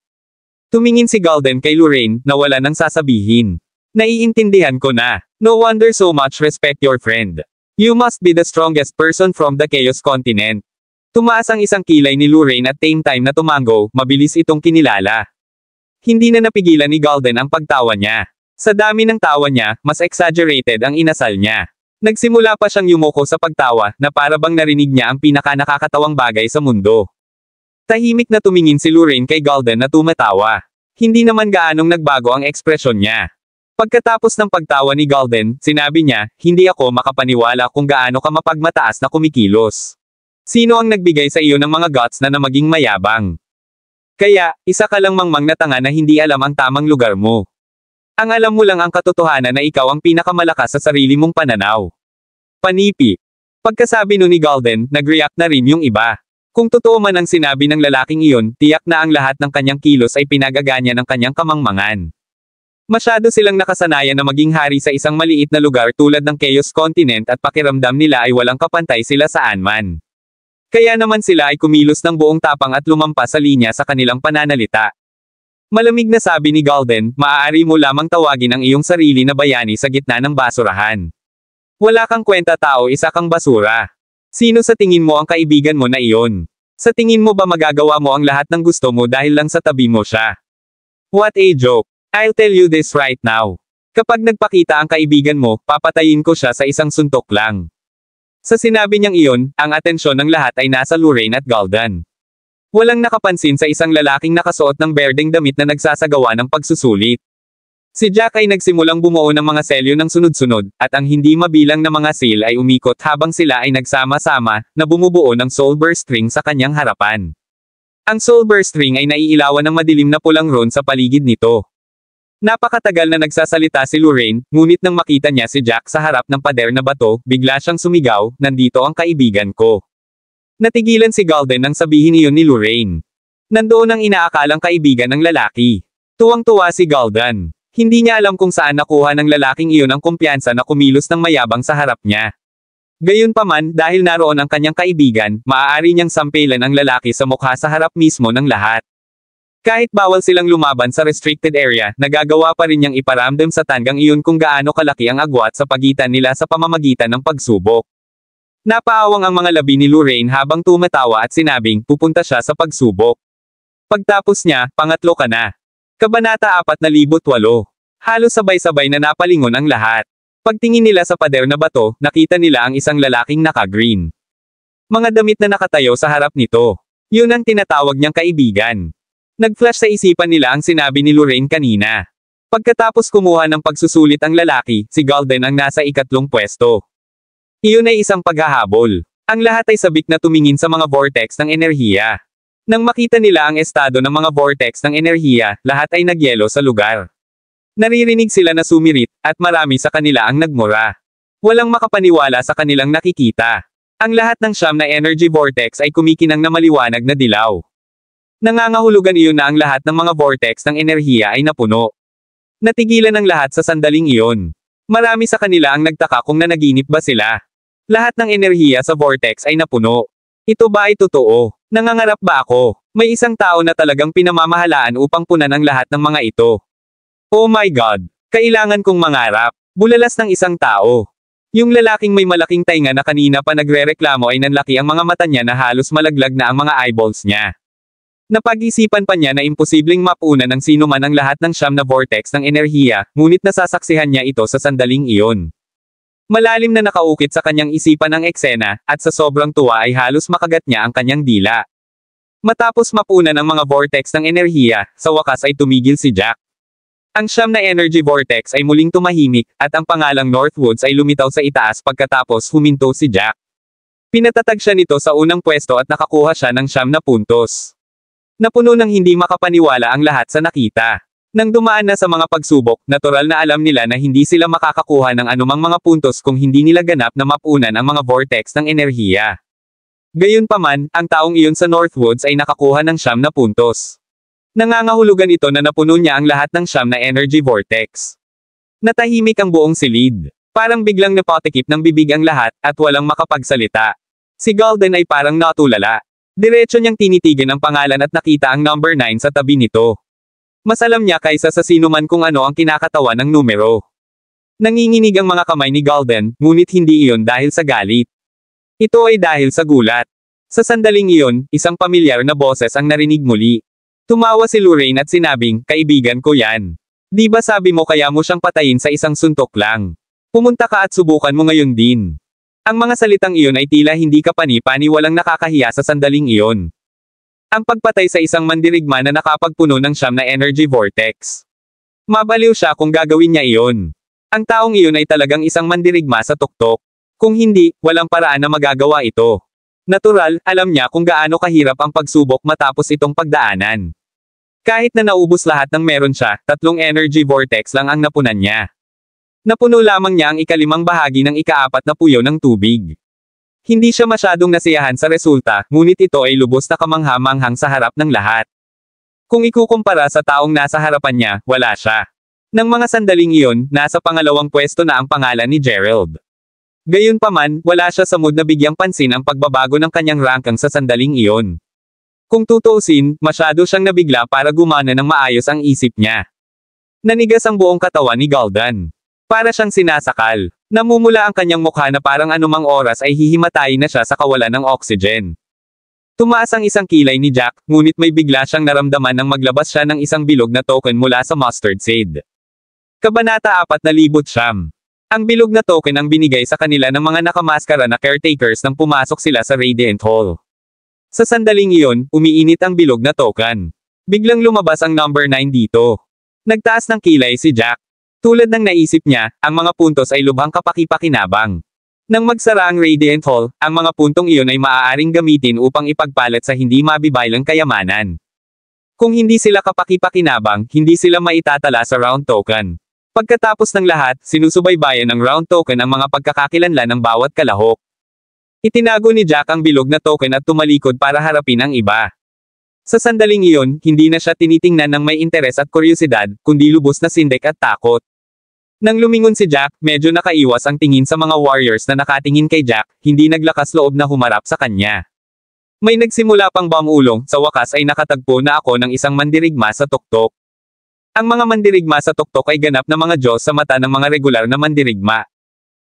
Tumingin si Gul'dan kay Lorraine, na wala nang sasabihin. Naiintindihan ko na. No wonder so much respect your friend. You must be the strongest person from the Chaos Continent. Tumaas ang isang kilay ni Lorraine at same time na tumango, mabilis itong kinilala. Hindi na napigilan ni Gul'dan ang pagtawa niya. Sa dami ng tawa niya, mas exaggerated ang inasal niya. Nagsimula pa siyang yumuko sa pagtawa, na para bang narinig niya ang pinaka-nakakatawang bagay sa mundo. Tahimik na tumingin si Lorraine kay Gul'dan na tumatawa. Hindi naman gaanong nagbago ang ekspresyon niya. Pagkatapos ng pagtawa ni Gul'dan, sinabi niya, hindi ako makapaniwala kung gaano ka mapagmataas na kumikilos. Sino ang nagbigay sa iyo ng mga guts na maging mayabang? Kaya, isa ka lang mangmang na tanga na hindi alam ang tamang lugar mo. Ang alam mo lang ang katotohanan na ikaw ang pinakamalakas sa sarili mong pananaw. Panipi. Pagkasabi ni Gul'dan, nag-react na rin yung iba. Kung totoo man ang sinabi ng lalaking iyon, tiyak na ang lahat ng kanyang kilos ay pinagaganya ng kanyang kamangmangan. Masyado silang nakasanayan na maging hari sa isang maliit na lugar tulad ng Chaos Continent at pakiramdam nila ay walang kapantay sila saan man. Kaya naman sila ay kumilos ng buong tapang at lumampas sa linya sa kanilang pananalita. Malamig na sabi ni Gul'dan, maaari mo lamang tawagin ang iyong sarili na bayani sa gitna ng basurahan. Wala kang kwenta tao, isa kang basura. Sino sa tingin mo ang kaibigan mo na iyon? Sa tingin mo ba magagawa mo ang lahat ng gusto mo dahil lang sa tabi mo siya? What a joke. I'll tell you this right now. Kapag nagpakita ang kaibigan mo, papatayin ko siya sa isang suntok lang. Sa sinabi niyang iyon, ang atensyon ng lahat ay nasa Lorraine at Gul'dan. Walang nakapansin sa isang lalaking nakasuot ng berdeng damit na nagsasagawa ng pagsusulit. Si Jack ay nagsimulang bumuo ng mga selyo ng sunod-sunod, at ang hindi mabilang na mga seal ay umikot habang sila ay nagsama-sama, na bumubuo ng Soulburst Ring sa kanyang harapan. Ang Soulburst Ring ay naiilawan ng madilim na pulang ron sa paligid nito. Napakatagal na nagsasalita si Lorraine, ngunit nang makita niya si Jack sa harap ng pader na bato, bigla siyang sumigaw, nandito ang kaibigan ko. Natigilan si Gul'dan nang sabihin iyon ni Lorraine. Nandoon ang inaakalang kaibigan ng lalaki. Tuwang-tuwa si Gul'dan. Hindi niya alam kung saan nakuha ng lalaking iyon ang kumpiyansa na kumilos ng mayabang sa harap niya. Gayunpaman, dahil naroon ang kanyang kaibigan, maaari niyang sampilan ang lalaki sa mukha sa harap mismo ng lahat. Kahit bawal silang lumaban sa restricted area, nagagawa pa rin niyang iparamdam sa tanggang iyon kung gaano kalaki ang agwat sa pagitan nila sa pamamagitan ng pagsubok. Napaawang ang mga labi ni Lorraine habang tumatawa at sinabing, pupunta siya sa pagsubok. Pagtapos niya, pangatlo ka na. Kabanata 4,008. Halos sabay-sabay na napalingon ang lahat. Pagtingin nila sa pader na bato, nakita nila ang isang lalaking naka-green. Mga damit na nakatayo sa harap nito. Yun ang tinatawag niyang kaibigan. Nag-flash sa isipan nila ang sinabi ni Lorraine kanina. Pagkatapos kumuha ng pagsusulit ang lalaki, si Gul'dan ang nasa ikatlong pwesto. Iyon ay isang paghahabol. Ang lahat ay sabik na tumingin sa mga vortex ng enerhiya. Nang makita nila ang estado ng mga vortex ng enerhiya, lahat ay nagyelo sa lugar. Naririnig sila na sumirit, at marami sa kanila ang nagmura. Walang makapaniwala sa kanilang nakikita. Ang lahat ng siyam na energy vortex ay kumikinang na maliwanag na dilaw. Nangangahulugan iyon na ang lahat ng mga vortex ng enerhiya ay napuno. Natigilan ang lahat sa sandaling iyon. Marami sa kanila ang nagtaka kung nanaginip ba sila. Lahat ng enerhiya sa vortex ay napuno. Ito ba ay totoo? Nangangarap ba ako? May isang tao na talagang pinamamahalaan upang punan ang lahat ng mga ito. Oh my God! Kailangan kong mangarap. Bulalas ng isang tao. Yung lalaking may malaking tainga na kanina pa nagrereklamo ay nanlaki ang mga mata niya na halos malaglag na ang mga eyeballs niya. Napag-isipan pa niya na imposibleng mapunan ng sino man ang lahat ng siyam na vortex ng enerhiya, ngunit nasasaksihan niya ito sa sandaling iyon. Malalim na nakaukit sa kanyang isipan ang eksena, at sa sobrang tuwa ay halos makagat niya ang kanyang dila. Matapos mapunan ang mga vortex ng enerhiya, sa wakas ay tumigil si Jack. Ang siyam na energy vortex ay muling tumahimik, at ang pangalang Northwoods ay lumitaw sa itaas pagkatapos huminto si Jack. Pinatatag siya nito sa unang pwesto at nakakuha siya ng 9 na puntos. Napuno ng hindi makapaniwala ang lahat sa nakita. Nang dumaan na sa mga pagsubok, natural na alam nila na hindi sila makakakuha ng anumang mga puntos kung hindi nila ganap na mapunan ang mga vortex ng enerhiya. Gayunpaman, ang taong iyon sa Northwoods ay nakakuha ng 9 na puntos. Nangangahulugan ito na napuno niya ang lahat ng 9 na energy vortex. Natahimik ang buong silid. Parang biglang napatikip ng bibig ang lahat, at walang makapagsalita. Si Golden ay parang natulala. Diretso niyang tinitigan ang pangalan at nakita ang number 9 sa tabi nito. Mas alam niya kaysa sa sinuman kung ano ang kinakatawan ng numero. Nanginginig ang mga kamay ni Golden, ngunit hindi iyon dahil sa galit. Ito ay dahil sa gulat. Sa sandaling iyon, isang pamilyar na boses ang narinig muli. Tumawa si Lorraine at sinabing, "Kaibigan ko yan. Di ba sabi mo kaya mo siyang patayin sa isang suntok lang? Pumunta ka at subukan mo ngayon din." Ang mga salitang iyon ay tila hindi kapani-pani walang nakakahiya sa sandaling iyon. Ang pagpatay sa isang mandirigma na nakapagpuno ng 9 na energy vortex. Mabaliw siya kung gagawin niya iyon. Ang taong iyon ay talagang isang mandirigma sa tuktok. Kung hindi, walang paraan na magagawa ito. Natural, alam niya kung gaano kahirap ang pagsubok matapos itong pagdaanan. Kahit na naubos lahat ng meron siya, 3 energy vortex lang ang napunan niya. Napuno lamang niya ang ika-5 bahagi ng ika-4 na puyo ng tubig. Hindi siya masyadong nasiyahan sa resulta, ngunit ito ay lubos na kamangha-manghang sa harap ng lahat. Kung ikukumpara sa taong nasa harapan niya, wala siya. Nang mga sandaling iyon, nasa pangalawang pwesto na ang pangalan ni Gerald. Gayunpaman, wala siya sa mood na bigyang pansin ang pagbabago ng kanyang ranking sa sandaling iyon. Kung tutuusin, masyado siyang nabigla para gumana ng maayos ang isip niya. Nanigas ang buong katawan ni Golden. Para siyang sinasakal. Namumula ang kanyang mukha na parang anumang oras ay hihimatayin na siya sa kawalan ng oxygen. Tumaas ang isang kilay ni Jack, ngunit may bigla siyang naramdaman nang maglabas siya ng isang bilog na token mula sa mustard seed. Kabanata 4,900. Ang bilog na token ang binigay sa kanila ng mga nakamaskara na caretakers nang pumasok sila sa Radiant Hall. Sa sandaling iyon, umiinit ang bilog na token. Biglang lumabas ang number 9 dito. Nagtaas ng kilay si Jack. Tulad ng naisip niya, ang mga puntos ay lubhang kapaki-pakinabang. Nang magsara ang Radiant Hall, ang mga puntong iyon ay maaaring gamitin upang ipagpalit sa hindi mabibaylang kayamanan. Kung hindi sila kapaki-pakinabang, hindi sila maitatala sa round token. Pagkatapos ng lahat, sinusubaybayan ng round token ang mga pagkakakilanlan ng bawat kalahok. Itinago ni Jack ang bilog na token at tumalikod para harapin ang iba. Sa sandaling iyon, hindi na siya tinitingnan ng may interes at kuryosidad, kundi lubos na sindak at takot. Nang lumingon si Jack, medyo nakaiwas ang tingin sa mga warriors na nakatingin kay Jack, hindi naglakas loob na humarap sa kanya. May nagsimula pang bamulong, sa wakas ay nakatagpo na ako ng isang mandirigma sa tuktok. Ang mga mandirigma sa tuktok ay ganap na mga Diyos sa mata ng mga regular na mandirigma.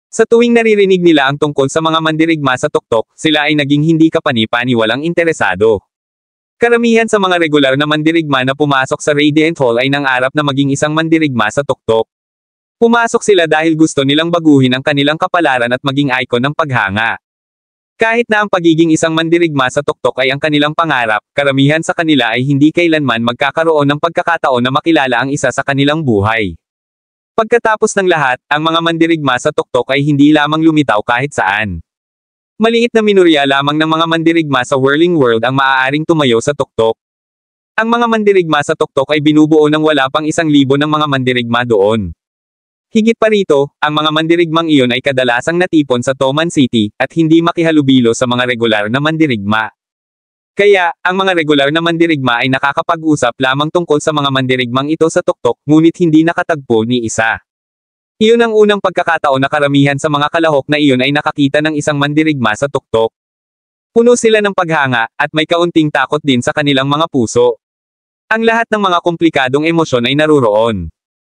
Sa tuwing naririnig nila ang tungkol sa mga mandirigma sa tuktok, sila ay naging hindi kapani-pani walang interesado. Karamihan sa mga regular na mandirigma na pumasok sa Radiant Hall ay nangarap na maging isang mandirigma sa tuktok. Pumasok sila dahil gusto nilang baguhin ang kanilang kapalaran at maging icon ng paghanga. Kahit na ang pagiging isang mandirigma sa tuktok ay ang kanilang pangarap, karamihan sa kanila ay hindi kailanman magkakaroon ng pagkakataon na makilala ang isa sa kanilang buhay. Pagkatapos ng lahat, ang mga mandirigma sa tuktok ay hindi lamang lumitaw kahit saan. Maliit na minorya lamang ng mga mandirigma sa Whirling World ang maaaring tumayo sa tuktok. Ang mga mandirigma sa tuktok ay binubuo ng wala pang 1,000 ng mga mandirigma doon. Higit pa rito, ang mga mandirigmang iyon ay kadalasang natipon sa Toman City, at hindi makihalubilo sa mga regular na mandirigma. Kaya, ang mga regular na mandirigma ay nakakapag-usap lamang tungkol sa mga mandirigmang ito sa tuktok, ngunit hindi nakatagpo ni isa. Iyon ang unang pagkakataon na karamihan sa mga kalahok na iyon ay nakakita ng isang mandirigma sa tuktok. Puno sila ng paghanga, at may kaunting takot din sa kanilang mga puso. Ang lahat ng mga komplikadong emosyon ay naruroon.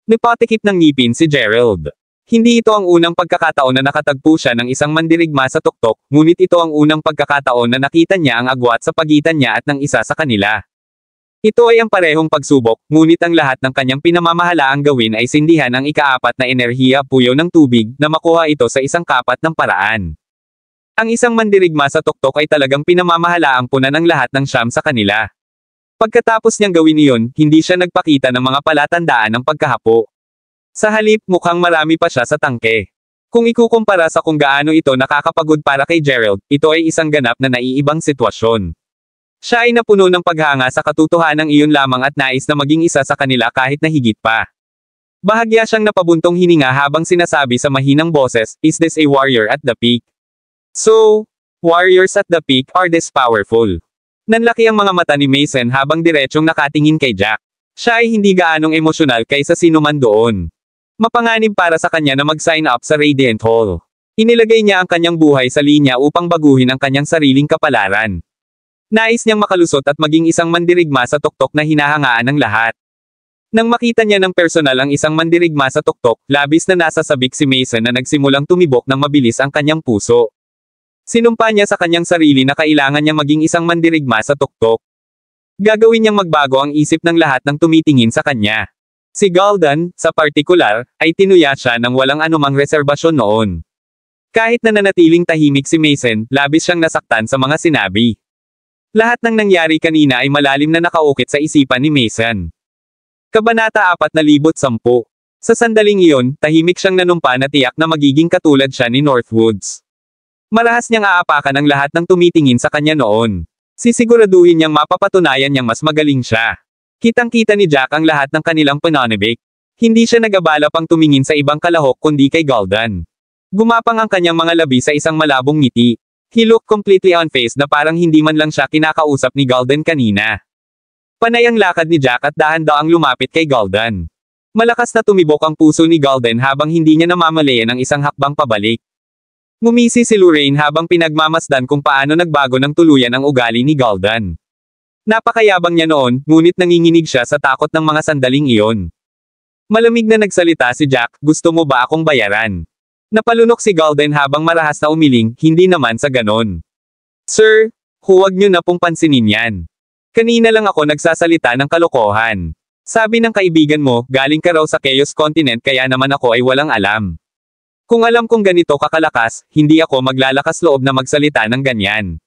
Napatikip ng ngipin si Gerald. Hindi ito ang unang pagkakataon na nakatagpo siya ng isang mandirigma sa tuktok, ngunit ito ang unang pagkakataon na nakita niya ang agwat sa pagitan niya at ng isa sa kanila. Ito ay ang parehong pagsubok, ngunit ang lahat ng kanyang pinamamahalaang gawin ay sindihan ang ika-4 na enerhiya puyo ng tubig, na makuha ito sa isang kapat ng paraan. Ang isang mandirigma sa tuktok ay talagang pinamamahalaang punan ng lahat ng siyam sa kanila. Pagkatapos niyang gawin iyon, hindi siya nagpakita ng mga palatandaan ng pagkahapo. Sa halip, mukhang marami pa siya sa tangke. Kung ikukumpara sa kung gaano ito nakakapagod para kay Gerald, ito ay isang ganap na naiibang sitwasyon. Siya ay napuno ng paghanga sa katotohanang iyon lamang at nais na maging isa sa kanila kahit na higit pa. Bahagya siyang napabuntong hininga habang sinasabi sa mahinang boses, "Is this a warrior at the peak?" So, warriors at the peak are this powerful. Nanlaki ang mga mata ni Mason habang diretsyong nakatingin kay Jack. Siya ay hindi gaanong emosyonal kaysa sino man doon. Mapanganib para sa kanya na mag-sign up sa Radiant Hall. Inilagay niya ang kanyang buhay sa linya upang baguhin ang kanyang sariling kapalaran. Nais niyang makalusot at maging isang mandirigma sa tuktok na hinahangaan ng lahat. Nang makita niya ng personal ang isang mandirigma sa tuktok, labis na nasasabik si Mason na nagsimulang tumibok ng mabilis ang kanyang puso. Sinumpa niya sa kanyang sarili na kailangan niya maging isang mandirigma sa tuktok. Gagawin niyang magbago ang isip ng lahat ng tumitingin sa kanya. Si Gul'dan, sa partikular, ay tinuya siya ng walang anumang reserbasyon noon. Kahit na nanatiling tahimik si Mason, labis siyang nasaktan sa mga sinabi. Lahat ng nangyari kanina ay malalim na nakaukit sa isipan ni Mason. Kabanata 4010. Sa sandaling iyon, tahimik siyang nanumpa na tiyak na magiging katulad siya ni Northwoods. Marahas niyang aapakan ang lahat ng tumitingin sa kanya noon. Sisiguraduhin niyang mapapatunayan niyang mas magaling siya. Kitang-kita ni Jack ang lahat ng kanilang pananibik. Hindi siya nagabala pang tumingin sa ibang kalahok kundi kay Gul'dan. Gumapang ang kanyang mga labi sa isang malabong ngiti. He looked completely unfazed na parang hindi man lang siya kinakausap ni Gul'dan kanina. Panay ang lakad ni Jack at dahan-daang lumapit kay Gul'dan. Malakas na tumibok ang puso ni Gul'dan habang hindi niya namamalayan ang isang hakbang pabalik. Ngumisi si Lorraine habang pinagmamasdan kung paano nagbago ng tuluyan ang ugali ni Gul'dan. Napakayabang niya noon, ngunit nanginginig siya sa takot ng mga sandaling iyon. Malamig na nagsalita si Jack, "Gusto mo ba akong bayaran?" Napalunok si Gul'dan habang marahas na umiling, "Hindi naman sa ganon. Sir, huwag niyo na pong pansinin yan. Kanina lang ako nagsasalita ng kalokohan. Sabi ng kaibigan mo, galing ka raw sa Chaos Continent kaya naman ako ay walang alam. Kung alam kong ganito kakalakas, hindi ako maglalakas loob na magsalita ng ganyan."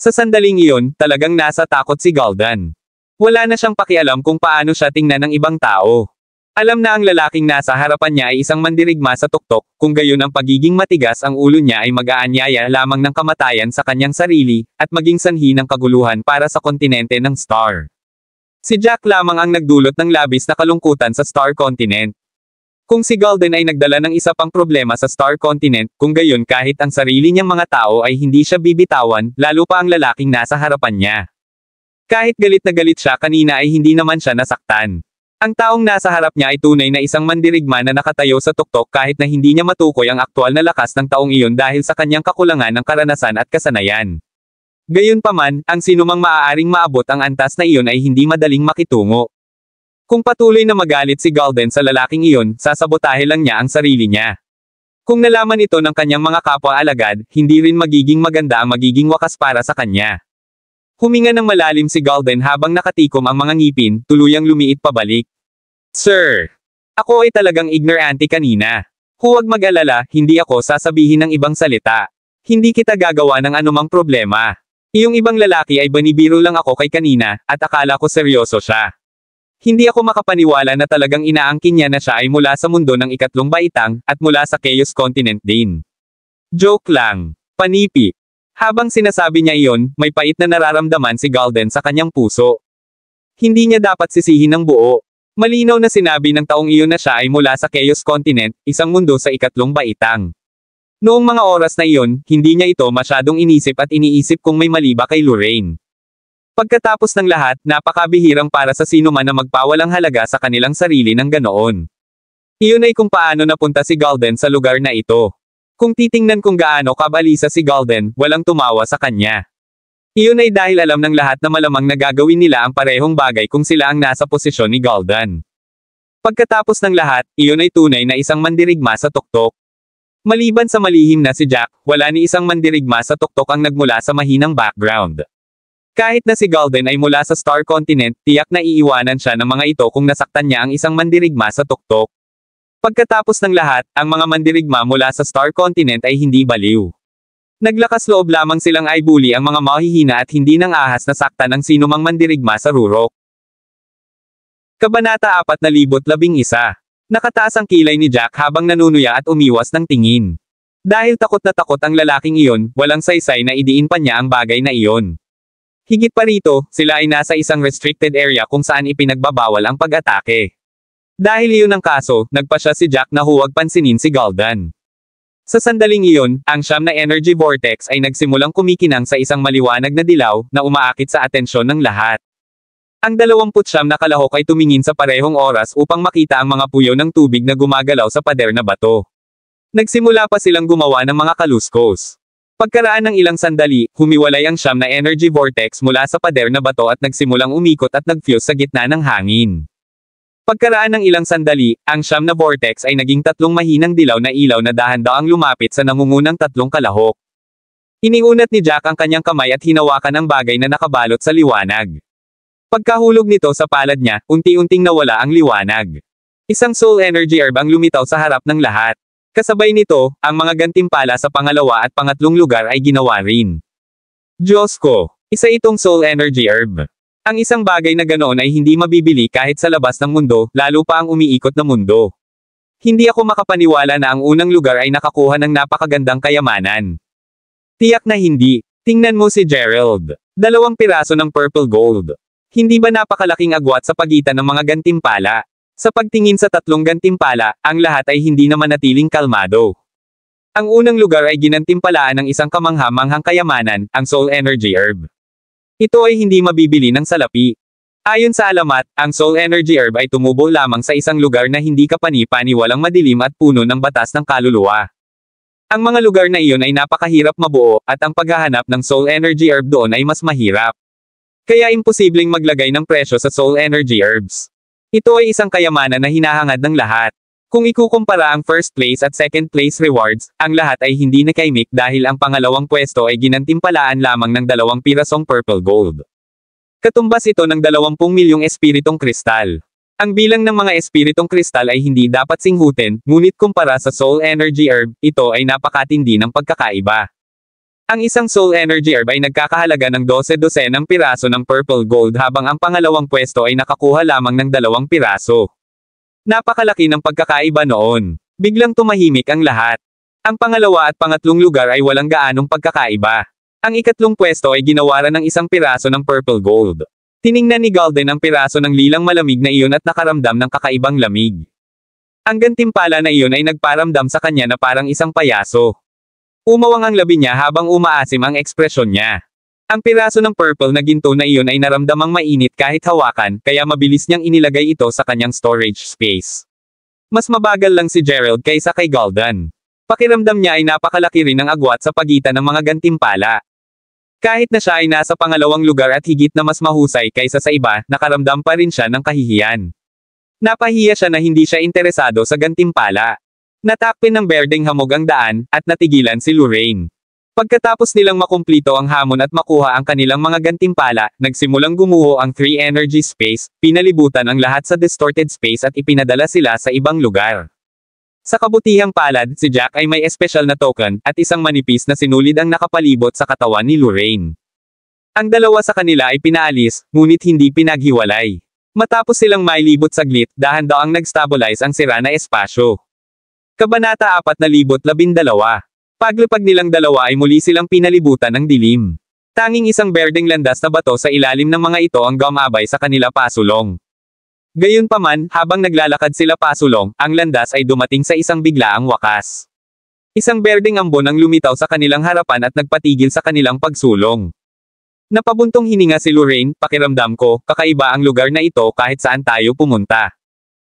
Sa sandaling iyon, talagang nasa takot si Gul'dan. Wala na siyang pakialam kung paano siya tingnan ng ibang tao. Alam na ang lalaking nasa harapan niya ay isang mandirigma sa tuktok, kung gayon ang pagiging matigas ang ulo niya ay mag-aanyaya lamang ng kamatayan sa kanyang sarili, at maging sanhi ng kaguluhan para sa kontinente ng Star. Si Jack lamang ang nagdulot ng labis na kalungkutan sa Star Continent. Kung si Gul'dan ay nagdala ng isa pang problema sa Star Continent, kung gayon kahit ang sarili niyang mga tao ay hindi siya bibitawan, lalo pa ang lalaking nasa harapan niya. Kahit galit na galit siya kanina ay hindi naman siya nasaktan. Ang taong nasa harap niya ay tunay na isang mandirigma na nakatayo sa tuktok kahit na hindi niya matukoy ang aktwal na lakas ng taong iyon dahil sa kanyang kakulangan ng karanasan at kasanayan. Gayunpaman, ang sinumang maaaring maabot ang antas na iyon ay hindi madaling makitungo. Kung patuloy na magalit si Gul'dan sa lalaking iyon, sasabotahe lang niya ang sarili niya. Kung nalaman ito ng kanyang mga kapwa-alagad, hindi rin magiging maganda ang magiging wakas para sa kanya. Huminga ng malalim si Gul'dan habang nakatikom ang mga ngipin, tuluyang lumiit pabalik. "Sir, ako ay talagang ignorante kanina. Huwag mag-alala, hindi ako sasabihin ng ibang salita. Hindi kita gagawa ng anumang problema. Iyong ibang lalaki ay banibiro lang ako kay kanina, at akala ko seryoso siya. Hindi ako makapaniwala na talagang inaangkin niya na siya ay mula sa mundo ng ikatlong baitang, at mula sa Chaos Continent din. Joke lang. Panipi." Habang sinasabi niya iyon, may pait na nararamdaman si Gul'dan sa kanyang puso. Hindi niya dapat sisihin ng buo. Malinaw na sinabi ng taong iyon na siya ay mula sa Chaos Continent, isang mundo sa ikatlong baitang. Noong mga oras na iyon, hindi niya ito masyadong inisip at iniisip kung may mali ba kay Lorraine. Pagkatapos ng lahat, napakabihirang para sa sino man na magpawalang halaga sa kanilang sarili ng ganoon. Iyon ay kung paano napunta si Gul'dan sa lugar na ito. Kung titingnan kung gaano kabalisa si Gul'dan, walang tumawa sa kanya. Iyon ay dahil alam ng lahat na malamang na gagawin nila ang parehong bagay kung sila ang nasa posisyon ni Gul'dan. Pagkatapos ng lahat, iyon ay tunay na isang mandirigma sa tuktok. Maliban sa malihim na si Jack, wala ni isang mandirigma sa tuktok ang nagmula sa mahinang background. Kahit na si Gul'dan ay mula sa Star Continent, tiyak na iiwanan siya ng mga ito kung nasaktan niya ang isang mandirigma sa tuktok. Pagkatapos ng lahat, ang mga mandirigma mula sa Star Continent ay hindi baliw. Naglakas loob lamang silang ay bully ang mga mahihina at hindi nang ahas na sakta ng sinumang mandirigma sa rurok. Kabanata 4011. Nakataas ang kilay ni Jack habang nanunuya at umiwas ng tingin. Dahil takot na takot ang lalaking iyon, walang saysay na idiin pa niya ang bagay na iyon. Higit pa rito, sila ay nasa isang restricted area kung saan ipinagbabawal ang pag-atake. Dahil iyon ang kaso, nagpasya si Jack na huwag pansinin si Gul'dan. Sa sandaling iyon, ang siyam na energy vortex ay nagsimulang kumikinang sa isang maliwanag na dilaw na umaakit sa atensyon ng lahat. Ang 29 na kalahok ay tumingin sa parehong oras upang makita ang mga puyo ng tubig na gumagalaw sa pader na bato. Nagsimula pa silang gumawa ng mga kaluskos. Pagkaraan ng ilang sandali, humiwalay ang siyam na energy vortex mula sa pader na bato at nagsimulang umikot at nag-fuse sa gitna ng hangin. Pagkaraan ng ilang sandali, ang siyam na vortex ay naging tatlong mahinang dilaw na ilaw na dahan-daang lumapit sa nangungunang tatlong kalahok. Iniunat ni Jack ang kanyang kamay at hinawakan ang bagay na nakabalot sa liwanag. Pagkahulog nito sa palad niya, unti-unting nawala ang liwanag. Isang soul energy herb ang lumitaw sa harap ng lahat. Kasabay nito, ang mga gantimpala sa pangalawa at pangatlong lugar ay ginawa rin. Diyos ko! Isa itong soul energy herb. Ang isang bagay na ganoon ay hindi mabibili kahit sa labas ng mundo, lalo pa ang umiikot na mundo. Hindi ako makapaniwala na ang unang lugar ay nakakuha ng napakagandang kayamanan. Tiyak na hindi. Tingnan mo si Gerald. 2 piraso ng purple gold. Hindi ba napakalaking agwat sa pagitan ng mga gantimpala? Sa pagtingin sa tatlong gantimpala, ang lahat ay hindi na manatiling kalmado. Ang unang lugar ay ginantimpalaan ng isang kamangha-manghang kayamanan, ang soul energy herb. Ito ay hindi mabibili ng salapi. Ayon sa alamat, ang soul energy herb ay tumubo lamang sa isang lugar na hindi kapani-pani walang madilim at puno ng batas ng kaluluwa. Ang mga lugar na iyon ay napakahirap mabuo, at ang paghahanap ng soul energy herb doon ay mas mahirap. Kaya imposibleng maglagay ng presyo sa soul energy herbs. Ito ay isang kayamanan na hinahangad ng lahat. Kung ikukumpara ang first place at second place rewards, ang lahat ay hindi nakaimik dahil ang pangalawang pwesto ay ginantimpalaan lamang ng 2 pirasong purple gold. Katumbas ito ng 20 milyong espiritong kristal. Ang bilang ng mga espiritong kristal ay hindi dapat singhutin, ngunit kumpara sa soul energy herb, ito ay napakatindi ng pagkakaiba. Ang isang soul energy herb ay nagkakahalaga ng 12 piraso ng purple gold habang ang pangalawang pwesto ay nakakuha lamang ng 2 piraso. Napakalaki ng pagkakaiba noon. Biglang tumahimik ang lahat. Ang pangalawa at pangatlong lugar ay walang gaanong pagkakaiba. Ang ikatlong pwesto ay ginawaran ng 1 piraso ng purple gold. Tiningnan ni Gul'dan ang piraso ng lilang malamig na iyon at nakaramdam ng kakaibang lamig. Ang gantimpala na iyon ay nagparamdam sa kanya na parang isang payaso. Umawang ang labi niya habang umaasim ang ekspresyon niya. Ang piraso ng purple na ginto na iyon ay naramdamang mainit kahit hawakan, kaya mabilis niyang inilagay ito sa kanyang storage space. Mas mabagal lang si Gerald kaysa kay Gul'dan. Pakiramdam niya ay napakalaki rin ang agwat sa pagitan ng mga gantimpala. Kahit na siya ay nasa pangalawang lugar at higit na mas mahusay kaysa sa iba, nakaramdam pa rin siya ng kahihiyan. Napahiya siya na hindi siya interesado sa gantimpala. Natakpin ng berdeng hamog ang daan, at natigilan si Lorraine. Pagkatapos nilang makumplito ang hamon at makuha ang kanilang mga gantimpala, nagsimulang gumuho ang 3 energy space, pinalibutan ang lahat sa distorted space at ipinadala sila sa ibang lugar. Sa kabutihang palad, si Jack ay may espesyal na token, at isang manipis na sinulid ang nakapalibot sa katawan ni Lorraine. Ang dalawa sa kanila ay pinaalis, ngunit hindi pinaghiwalay. Matapos silang mailibot saglit, dahan-daang nag-stabilize ang sira na espasyo. Kabanata 4012. Paglapag nilang dalawa ay muli silang pinalibutan ng dilim. Tanging isang berdeng landas na bato sa ilalim ng mga ito ang gumabay sa kanila pasulong. Gayunpaman, habang naglalakad sila pasulong, ang landas ay dumating sa isang biglaang wakas. Isang berdeng ambon ang lumitaw sa kanilang harapan at nagpatigil sa kanilang pagsulong. Napabuntong hininga si Lorraine, pakiramdam ko, kakaiba ang lugar na ito kahit saan tayo pumunta.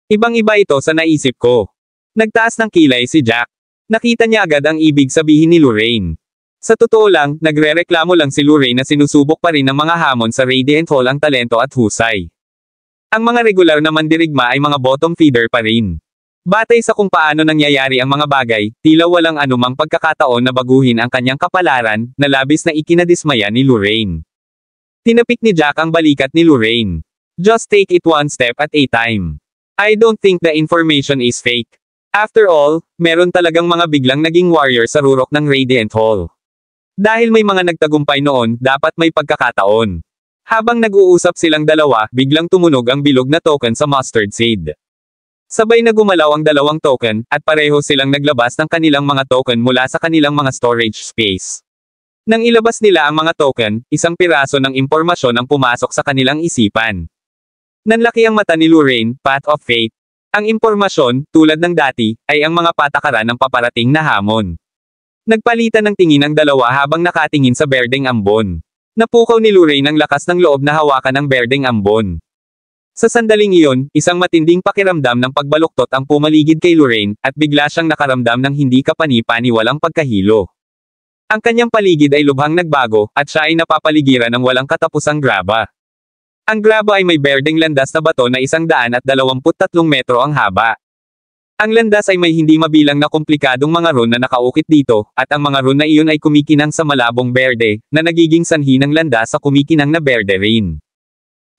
Ibang-iba ito sa naisip ko. Nagtaas ng kilay si Jack. Nakita niya agad ang ibig sabihin ni Lorraine. Sa totoo lang, nagrereklamo lang si Lorraine na sinusubok pa rin ng mga hamon sa Radiant Hall ang talento at husay. Ang mga regular na mandirigma ay mga bottom feeder pa rin. Batay sa kung paano nangyayari ang mga bagay, tila walang anumang pagkakataon na baguhin ang kanyang kapalaran, na labis na ikinadismaya ni Lorraine. Tinapik ni Jack ang balikat ni Lorraine. Just take it one step at a time. I don't think the information is fake. After all, meron talagang mga biglang naging warrior sa rurok ng Radiant Hall. Dahil may mga nagtagumpay noon, dapat may pagkakataon. Habang nag-uusap silang dalawa, biglang tumunog ang bilog na token sa mustard seed. Sabay na gumalaw ang dalawang token, at pareho silang naglabas ng kanilang mga token mula sa kanilang mga storage space. Nang ilabas nila ang mga token, isang piraso ng impormasyon ang pumasok sa kanilang isipan. Nanlaki ang mata ni Lorraine, Path of Fate. Ang impormasyon, tulad ng dati, ay ang mga patakaran ng paparating na hamon. Nagpalitan ng tingin ang dalawa habang nakatingin sa berdeng ambon. Napukaw ni Lorraine ang lakas ng loob na hawakan ang berdeng ambon. Sa sandaling iyon, isang matinding pakiramdam ng pagbaluktot ang pumaligid kay Lorraine, at bigla siyang nakaramdam ng hindi kapani-paniwalang pagkahilo. Ang kanyang paligid ay lubhang nagbago, at siya ay napapaligiran ng walang katapusang graba. Ang graba ay may berdeng landas na bato na 123 metro ang haba. Ang landas ay may hindi mabilang na komplikadong mga rune na nakaukit dito, at ang mga rune na iyon ay kumikinang sa malabong berde, na nagiging sanhi ng landas sa kumikinang na berde rin.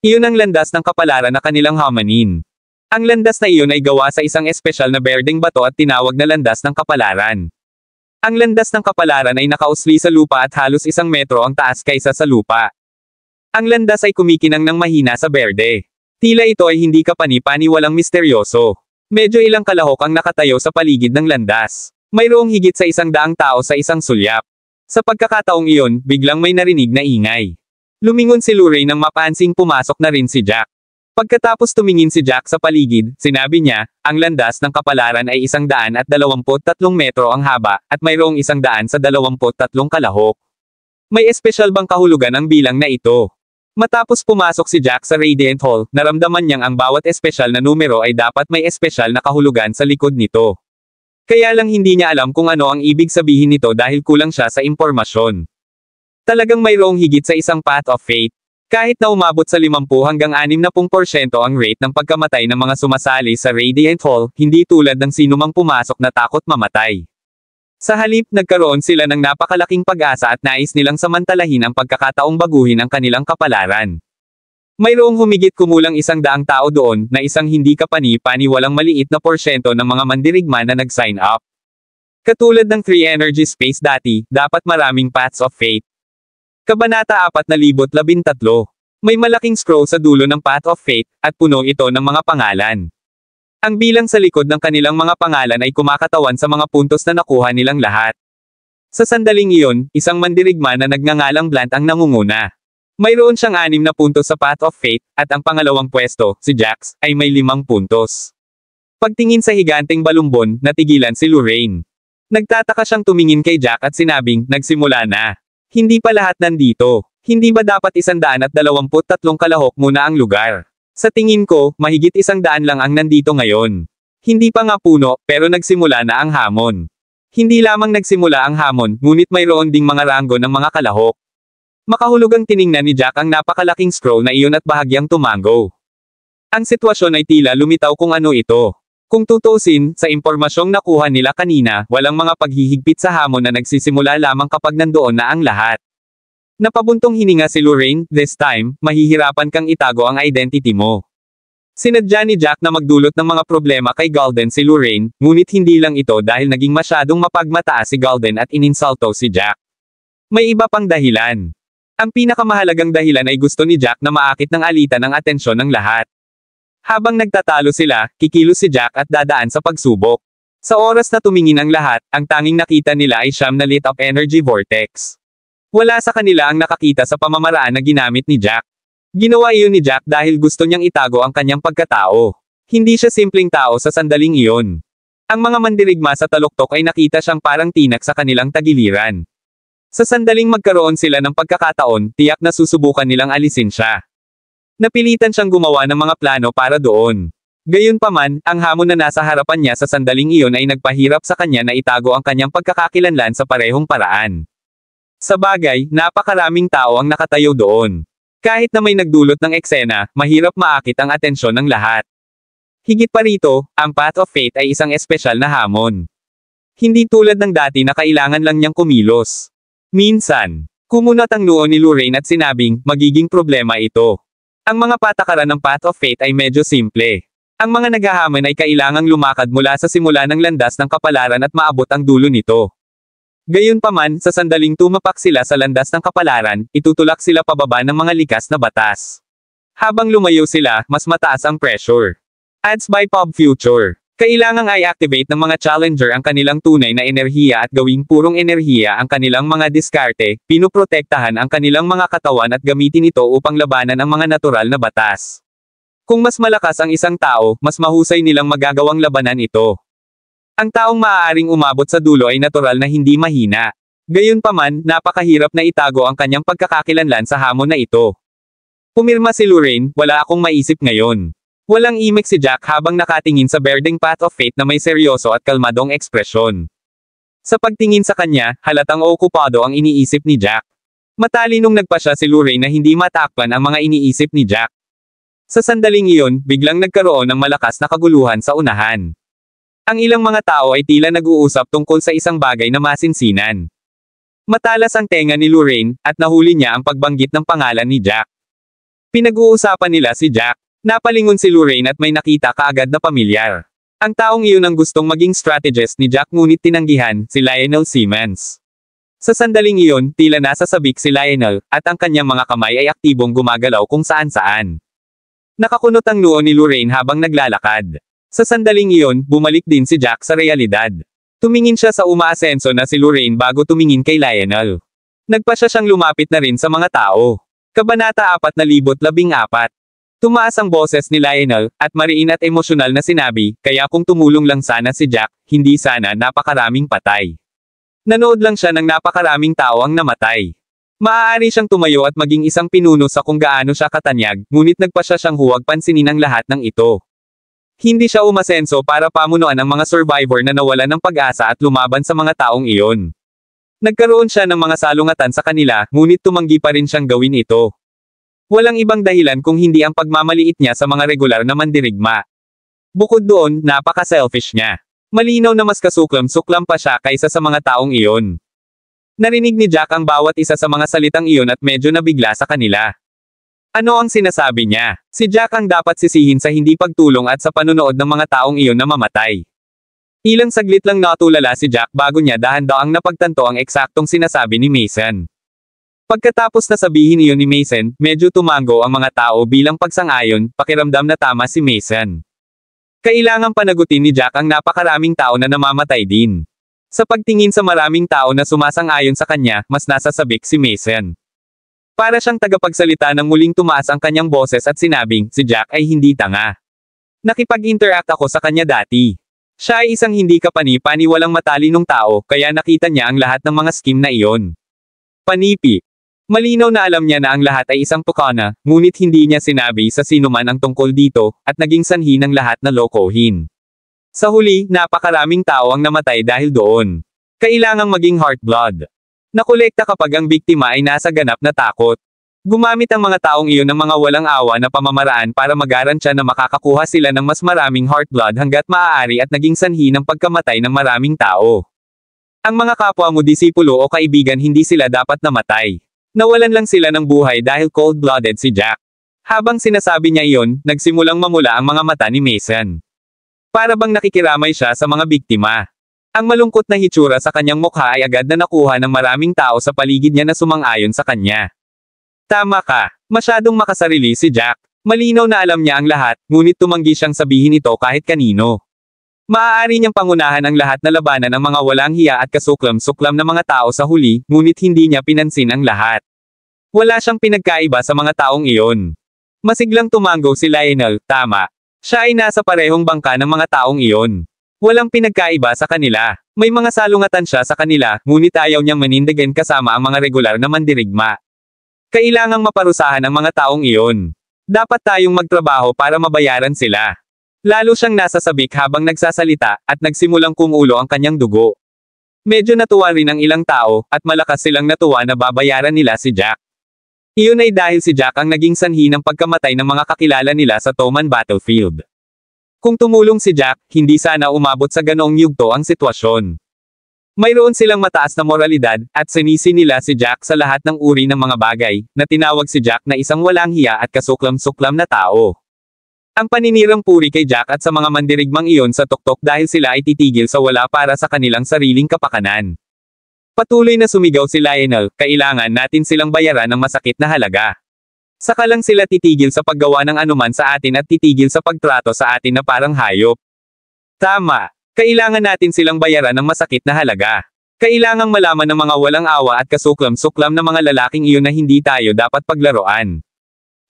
Iyon ang landas ng kapalaran na kanilang hamanin. Ang landas na iyon ay gawa sa isang espesyal na berdeng bato at tinawag na landas ng kapalaran. Ang landas ng kapalaran ay nakausli sa lupa at halos 1 metro ang taas kaysa sa lupa. Ang landas ay kumikinang ng mahina sa berde. Tila ito ay hindi kapani-paniwalang misteryoso. Medyo ilang kalahok ang nakatayo sa paligid ng landas. Mayroong higit sa 100 tao sa isang sulyap. Sa pagkakataong iyon, biglang may narinig na ingay. Lumingon si Lorraine nang mapansing pumasok na rin si Jack. Pagkatapos tumingin si Jack sa paligid, sinabi niya, ang landas ng kapalaran ay 123 metro ang haba, at mayroong 123 kalahok. May espesyal bang kahulugan ang bilang na ito? Matapos pumasok si Jack sa Radiant Hall, naramdaman niyang ang bawat espesyal na numero ay dapat may espesyal na kahulugan sa likod nito. Kaya lang hindi niya alam kung ano ang ibig sabihin nito dahil kulang siya sa impormasyon. Talagang mayroong higit sa isang Path of Fate. Kahit na umabot sa 50 hanggang 60% ang rate ng pagkamatay ng mga sumasali sa Radiant Hall, hindi tulad ng sinumang pumasok na takot mamatay. Sa halip, nagkaroon sila ng napakalaking pag-asa at nais nilang samantalahin ang pagkakataong baguhin ang kanilang kapalaran. Mayroong humigit kumulang 100 tao doon, na isang hindi kapani-paniwalang maliit na porsyento ng mga mandirigma na nag-sign up. Katulad ng 3 energy space dati, dapat maraming Paths of Fate. Kabanata 4013. May malaking scroll sa dulo ng Path of Fate, at puno ito ng mga pangalan. Ang bilang sa likod ng kanilang mga pangalan ay kumakatawan sa mga puntos na nakuha nilang lahat. Sa sandaling iyon, isang mandirigma na nagngangalang Blunt ang nangunguna. Mayroon siyang 6 na puntos sa Path of Fate, at ang pangalawang pwesto, si Jax, ay may 5 puntos. Pagtingin sa higanteng balumbon, natigilan si Lorraine. Nagtataka siyang tumingin kay Jack at sinabing, nagsimula na. Hindi pa lahat nandito. Hindi ba dapat 123 kalahok muna ang lugar? Sa tingin ko, mahigit 100 lang ang nandito ngayon. Hindi pa nga puno, pero nagsimula na ang hamon. Hindi lamang nagsimula ang hamon, ngunit mayroon ding mga ranggo ng mga kalahok. Makahulugang tiningnan ni Jack ang napakalaking scroll na iyon at bahagyang tumango. Ang sitwasyon ay tila lumitaw kung ano ito. Kung tutuusin, sa impormasyong nakuha nila kanina, walang mga paghihigpit sa hamon na nagsisimula lamang kapag nandoon na ang lahat. Napabuntong hininga si Lorraine, this time, mahihirapan kang itago ang identity mo. Sinadya ni Jack na magdulot ng mga problema kay Golden si Lorraine, ngunit hindi lang ito dahil naging masyadong mapagmataas si Golden at ininsulto si Jack. May iba pang dahilan. Ang pinakamahalagang dahilan ay gusto ni Jack na maakit ng alitan ang atensyon ng lahat. Habang nagtatalo sila, kikilos si Jack at dadaan sa pagsubok. Sa oras na tumingin ang lahat, ang tanging nakita nila ay siyam na lit up energy vortex. Wala sa kanila ang nakakita sa pamamaraan na ginamit ni Jack. Ginawa iyon ni Jack dahil gusto niyang itago ang kanyang pagkatao. Hindi siya simpleng tao sa sandaling iyon. Ang mga mandirigma sa taluktok ay nakita siyang parang tinak sa kanilang tagiliran. Sa sandaling magkaroon sila ng pagkakataon, tiyak na susubukan nilang alisin siya. Napilitan siyang gumawa ng mga plano para doon. Gayunpaman, ang hamon na nasa harapan niya sa sandaling iyon ay nagpahirap sa kanya na itago ang kanyang pagkakakilanlan sa parehong paraan. Sa bagay, napakaraming tao ang nakatayo doon. Kahit na may nagdulot ng eksena, mahirap maakit ang atensyon ng lahat. Higit pa rito, ang Path of Fate ay isang espesyal na hamon. Hindi tulad ng dati na kailangan lang niyang kumilos. Minsan, kumunat ang noo ni Lorraine at sinabing, magiging problema ito. Ang mga patakaran ng Path of Fate ay medyo simple. Ang mga naghahamon ay kailangang lumakad mula sa simula ng landas ng kapalaran at maabot ang dulo nito. Gayunpaman, sa sandaling tumapak sila sa landas ng kapalaran, itutulak sila pababa ng mga likas na batas. Habang lumayo sila, mas mataas ang pressure. Ads by Pop Future. Kailangang i-activate ng mga challenger ang kanilang tunay na enerhiya at gawing purong enerhiya ang kanilang mga diskarte, pinuprotektahan ang kanilang mga katawan at gamitin ito upang labanan ang mga natural na batas. Kung mas malakas ang isang tao, mas mahusay nilang magagawang labanan ito. Ang taong maaaring umabot sa dulo ay natural na hindi mahina. Gayunpaman, napakahirap na itago ang kanyang pagkakakilanlan sa hamon na ito. Pumirma si Lorraine, wala akong maisip ngayon. Walang imik si Jack habang nakatingin sa berdeng path of fate na may seryoso at kalmadong ekspresyon. Sa pagtingin sa kanya, halatang okupado ang iniisip ni Jack. Matalinong nagpasya si Lorraine na hindi matakpan ang mga iniisip ni Jack. Sa sandaling iyon, biglang nagkaroon ng malakas na kaguluhan sa unahan. Ang ilang mga tao ay tila nag-uusap tungkol sa isang bagay na masinsinan. Matalas ang tenga ni Lorraine, at nahuli niya ang pagbanggit ng pangalan ni Jack. Pinag-uusapan nila si Jack. Napalingon si Lorraine at may nakita kaagad na pamilyar. Ang taong iyon ang gustong maging strategist ni Jack ngunit tinanggihan, si Lionel Simmons. Sa sandaling iyon, tila nasa sabik si Lionel, at ang kanyang mga kamay ay aktibong gumagalaw kung saan-saan. Nakakunot ang noo ni Lorraine habang naglalakad. Sa sandaling iyon, bumalik din si Jack sa realidad. Tumingin siya sa umaasenso na si Lorraine bago tumingin kay Lionel. Nagpasya siyang lumapit na rin sa mga tao. Kabanata 414. Tumaas ang boses ni Lionel, at mariin at emosyonal na sinabi, kaya kung tumulong lang sana si Jack, hindi sana napakaraming patay. Nanood lang siya ng napakaraming tao ang namatay. Maaari siyang tumayo at maging isang pinuno sa kung gaano siya katanyag, ngunit nagpasya siyang huwag pansinin ang lahat ng ito. Hindi siya umasenso para pamunuan ang mga survivor na nawalan ng pag-asa at lumaban sa mga taong iyon. Nagkaroon siya ng mga salungatan sa kanila, ngunit tumanggi pa rin siyang gawin ito. Walang ibang dahilan kung hindi ang pagmamaliit niya sa mga regular na mandirigma. Bukod doon, napaka-selfish niya. Malinaw na mas kasuklam-suklam pa siya kaysa sa mga taong iyon. Narinig ni Jack ang bawat isa sa mga salitang iyon at medyo nabigla sa kanila. Ano ang sinasabi niya? Si Jack ang dapat sisihin sa hindi pagtulong at sa panunood ng mga taong iyon na mamatay. Ilang saglit lang natulala si Jack bago niya dahan-daang napagtanto ang eksaktong sinasabi ni Mason. Pagkatapos na sabihin iyon ni Mason, medyo tumango ang mga tao bilang pagsang-ayon, pakiramdam na tama si Mason. Kailangang panagutin ni Jack ang napakaraming tao na namamatay din. Sa pagtingin sa maraming tao na sumasang-ayon sa kanya, mas nasasabik si Mason. Para siyang tagapagsalita nang muling tumaas ang kanyang boses at sinabing, si Jack ay hindi tanga. Nakipag-interact ako sa kanya dati. Siya ay isang hindi kapani-paniwalang matalinong tao, kaya nakita niya ang lahat ng mga scheme na iyon. Panipi. Malinaw na alam niya na ang lahat ay isang tukana, ngunit hindi niya sinabi sa sinuman ang tungkol dito, at naging sanhi ng lahat na lokohin. Sa huli, napakaraming tao ang namatay dahil doon. Kailangang maging heartblood. Nakolekta kapag ang biktima ay nasa ganap na takot. Gumamit ang mga taong iyon ng mga walang awa na pamamaraan para mag-arantya na makakakuha sila ng mas maraming heartblood hanggat maaari at naging sanhi ng pagkamatay ng maraming tao. Ang mga kapwa mo disipulo o kaibigan hindi sila dapat namatay. Nawalan lang sila ng buhay dahil cold-blooded si Jack. Habang sinasabi niya iyon, nagsimulang mamula ang mga mata ni Mason. Para bang nakikiramay siya sa mga biktima. Ang malungkot na hitsura sa kanyang mukha ay agad na nakuha ng maraming tao sa paligid niya na sumang-ayon sa kanya. Tama ka, masyadong makasarili si Jack. Malinaw na alam niya ang lahat, ngunit tumanggi siyang sabihin ito kahit kanino. Maaari niyang pangunahan ang lahat na labanan ang mga walang hiya at kasuklam-suklam na mga tao sa huli, ngunit hindi niya pinansin ang lahat. Wala siyang pinagkaiba sa mga taong iyon. Masiglang tumango si Lionel, tama. Siya ay nasa parehong bangka ng mga taong iyon. Walang pinagkaiba sa kanila. May mga salungatan siya sa kanila, ngunit ayaw niyang manindigan kasama ang mga regular na mandirigma. Kailangang maparusahan ang mga taong iyon. Dapat tayong magtrabaho para mabayaran sila. Lalo siyang nasasabik habang nagsasalita, at nagsimulang kumulo ang kanyang dugo. Medyo natuwa rin ang ilang tao, at malakas silang natuwa na babayaran nila si Jack. Iyon ay dahil si Jack ang naging sanhi ng pagkamatay ng mga kakilala nila sa Toman Battlefield. Kung tumulong si Jack, hindi sana umabot sa ganoong yugto ang sitwasyon. Mayroon silang mataas na moralidad, at sinisi nila si Jack sa lahat ng uri ng mga bagay, na tinawag si Jack na isang walang hiya at kasuklam-suklam na tao. Ang paninirang puri kay Jack at sa mga mandirigmang iyon sa tuktok dahil sila ay titigil sa wala para sa kanilang sariling kapakanan. Patuloy na sumigaw si Lionel, kailangan natin silang bayaran ng masakit na halaga. Saka lang sila titigil sa paggawa ng anuman sa atin at titigil sa pagtrato sa atin na parang hayop. Tama. Kailangan natin silang bayaran ng masakit na halaga. Kailangang malaman ng mga walang awa at kasuklam-suklam na mga lalaking iyon na hindi tayo dapat paglaruan.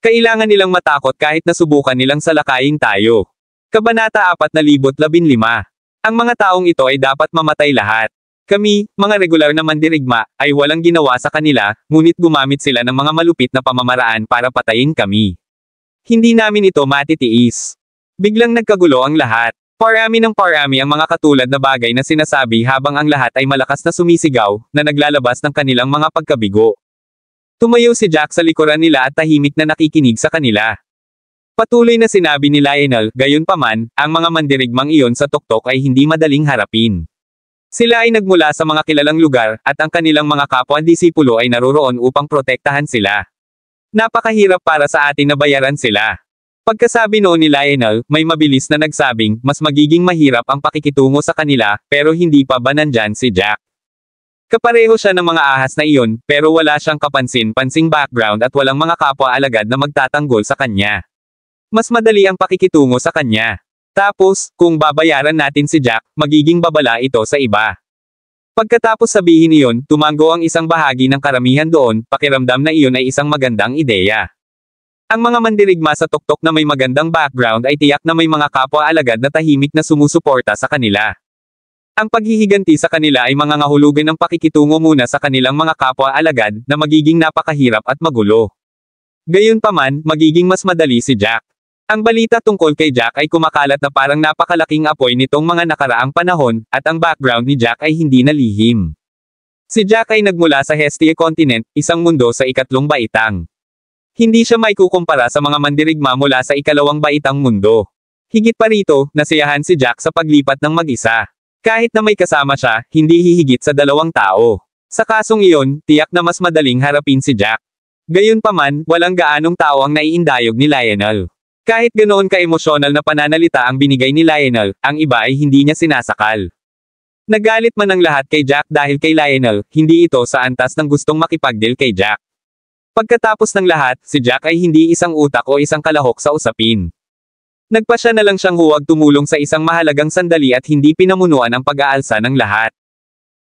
Kailangan nilang matakot kahit nasubukan nilang salakayin tayo. Kabanata 4,015. Ang mga taong ito ay dapat mamatay lahat. Kami, mga regular na mandirigma, ay walang ginawa sa kanila, ngunit gumamit sila ng mga malupit na pamamaraan para patayin kami. Hindi namin ito matitiis. Biglang nagkagulo ang lahat. Parami ng parami ang mga katulad na bagay na sinasabi habang ang lahat ay malakas na sumisigaw, na naglalabas ng kanilang mga pagkabigo. Tumayo si Jack sa likuran nila at tahimik na nakikinig sa kanila. Patuloy na sinabi ni Lionel, gayunpaman, ang mga mandirigmang iyon sa tuktok ay hindi madaling harapin. Sila ay nagmula sa mga kilalang lugar, at ang kanilang mga kapwa-disipulo ay naroroon upang protektahan sila. Napakahirap para sa atin na bayaran sila. Pagkasabi noon ni Lionel, may mabilis na nagsabing, mas magiging mahirap ang pakikitungo sa kanila, pero hindi pa ba nandyan si Jack? Kapareho siya ng mga ahas na iyon, pero wala siyang kapansin-pansing background at walang mga kapwa-alagad na magtatanggol sa kanya. Mas madali ang pakikitungo sa kanya. Tapos, kung babayaran natin si Jack, magiging babala ito sa iba. Pagkatapos sabihin iyon, tumango ang isang bahagi ng karamihan doon, pakiramdam na iyon ay isang magandang ideya. Ang mga mandirigma sa tuktok na may magandang background ay tiyak na may mga kapwa-alagad na tahimik na sumusuporta sa kanila. Ang paghihiganti sa kanila ay mga ngahulugan ng pakikitungo muna sa kanilang mga kapwa-alagad, na magiging napakahirap at magulo. Gayunpaman, magiging mas madali si Jack. Ang balita tungkol kay Jack ay kumakalat na parang napakalaking apoy nitong mga nakaraang panahon, at ang background ni Jack ay hindi na lihim. Si Jack ay nagmula sa Hestia Continent, isang mundo sa ikatlong baitang. Hindi siya maikukumpara sa mga mandirigma mula sa ikalawang baitang mundo. Higit pa rito, nasiyahan si Jack sa paglipat ng mag-isa. Kahit na may kasama siya, hindi hihigit sa 2 tao. Sa kasong iyon, tiyak na mas madaling harapin si Jack. Gayunpaman, walang gaanong tao ang naiindayog ni Lionel. Kahit ganoon ka-emosyonal na pananalita ang binigay ni Lionel, ang iba ay hindi niya sinasakal. Nagalit man ang lahat kay Jack dahil kay Lionel, hindi ito sa antas ng gustong makipagdeal kay Jack. Pagkatapos ng lahat, si Jack ay hindi isang utak o isang kalahok sa usapin. Nagpasya na lang siyang huwag tumulong sa isang mahalagang sandali at hindi pinamunuan ang pag-aalsa ng lahat.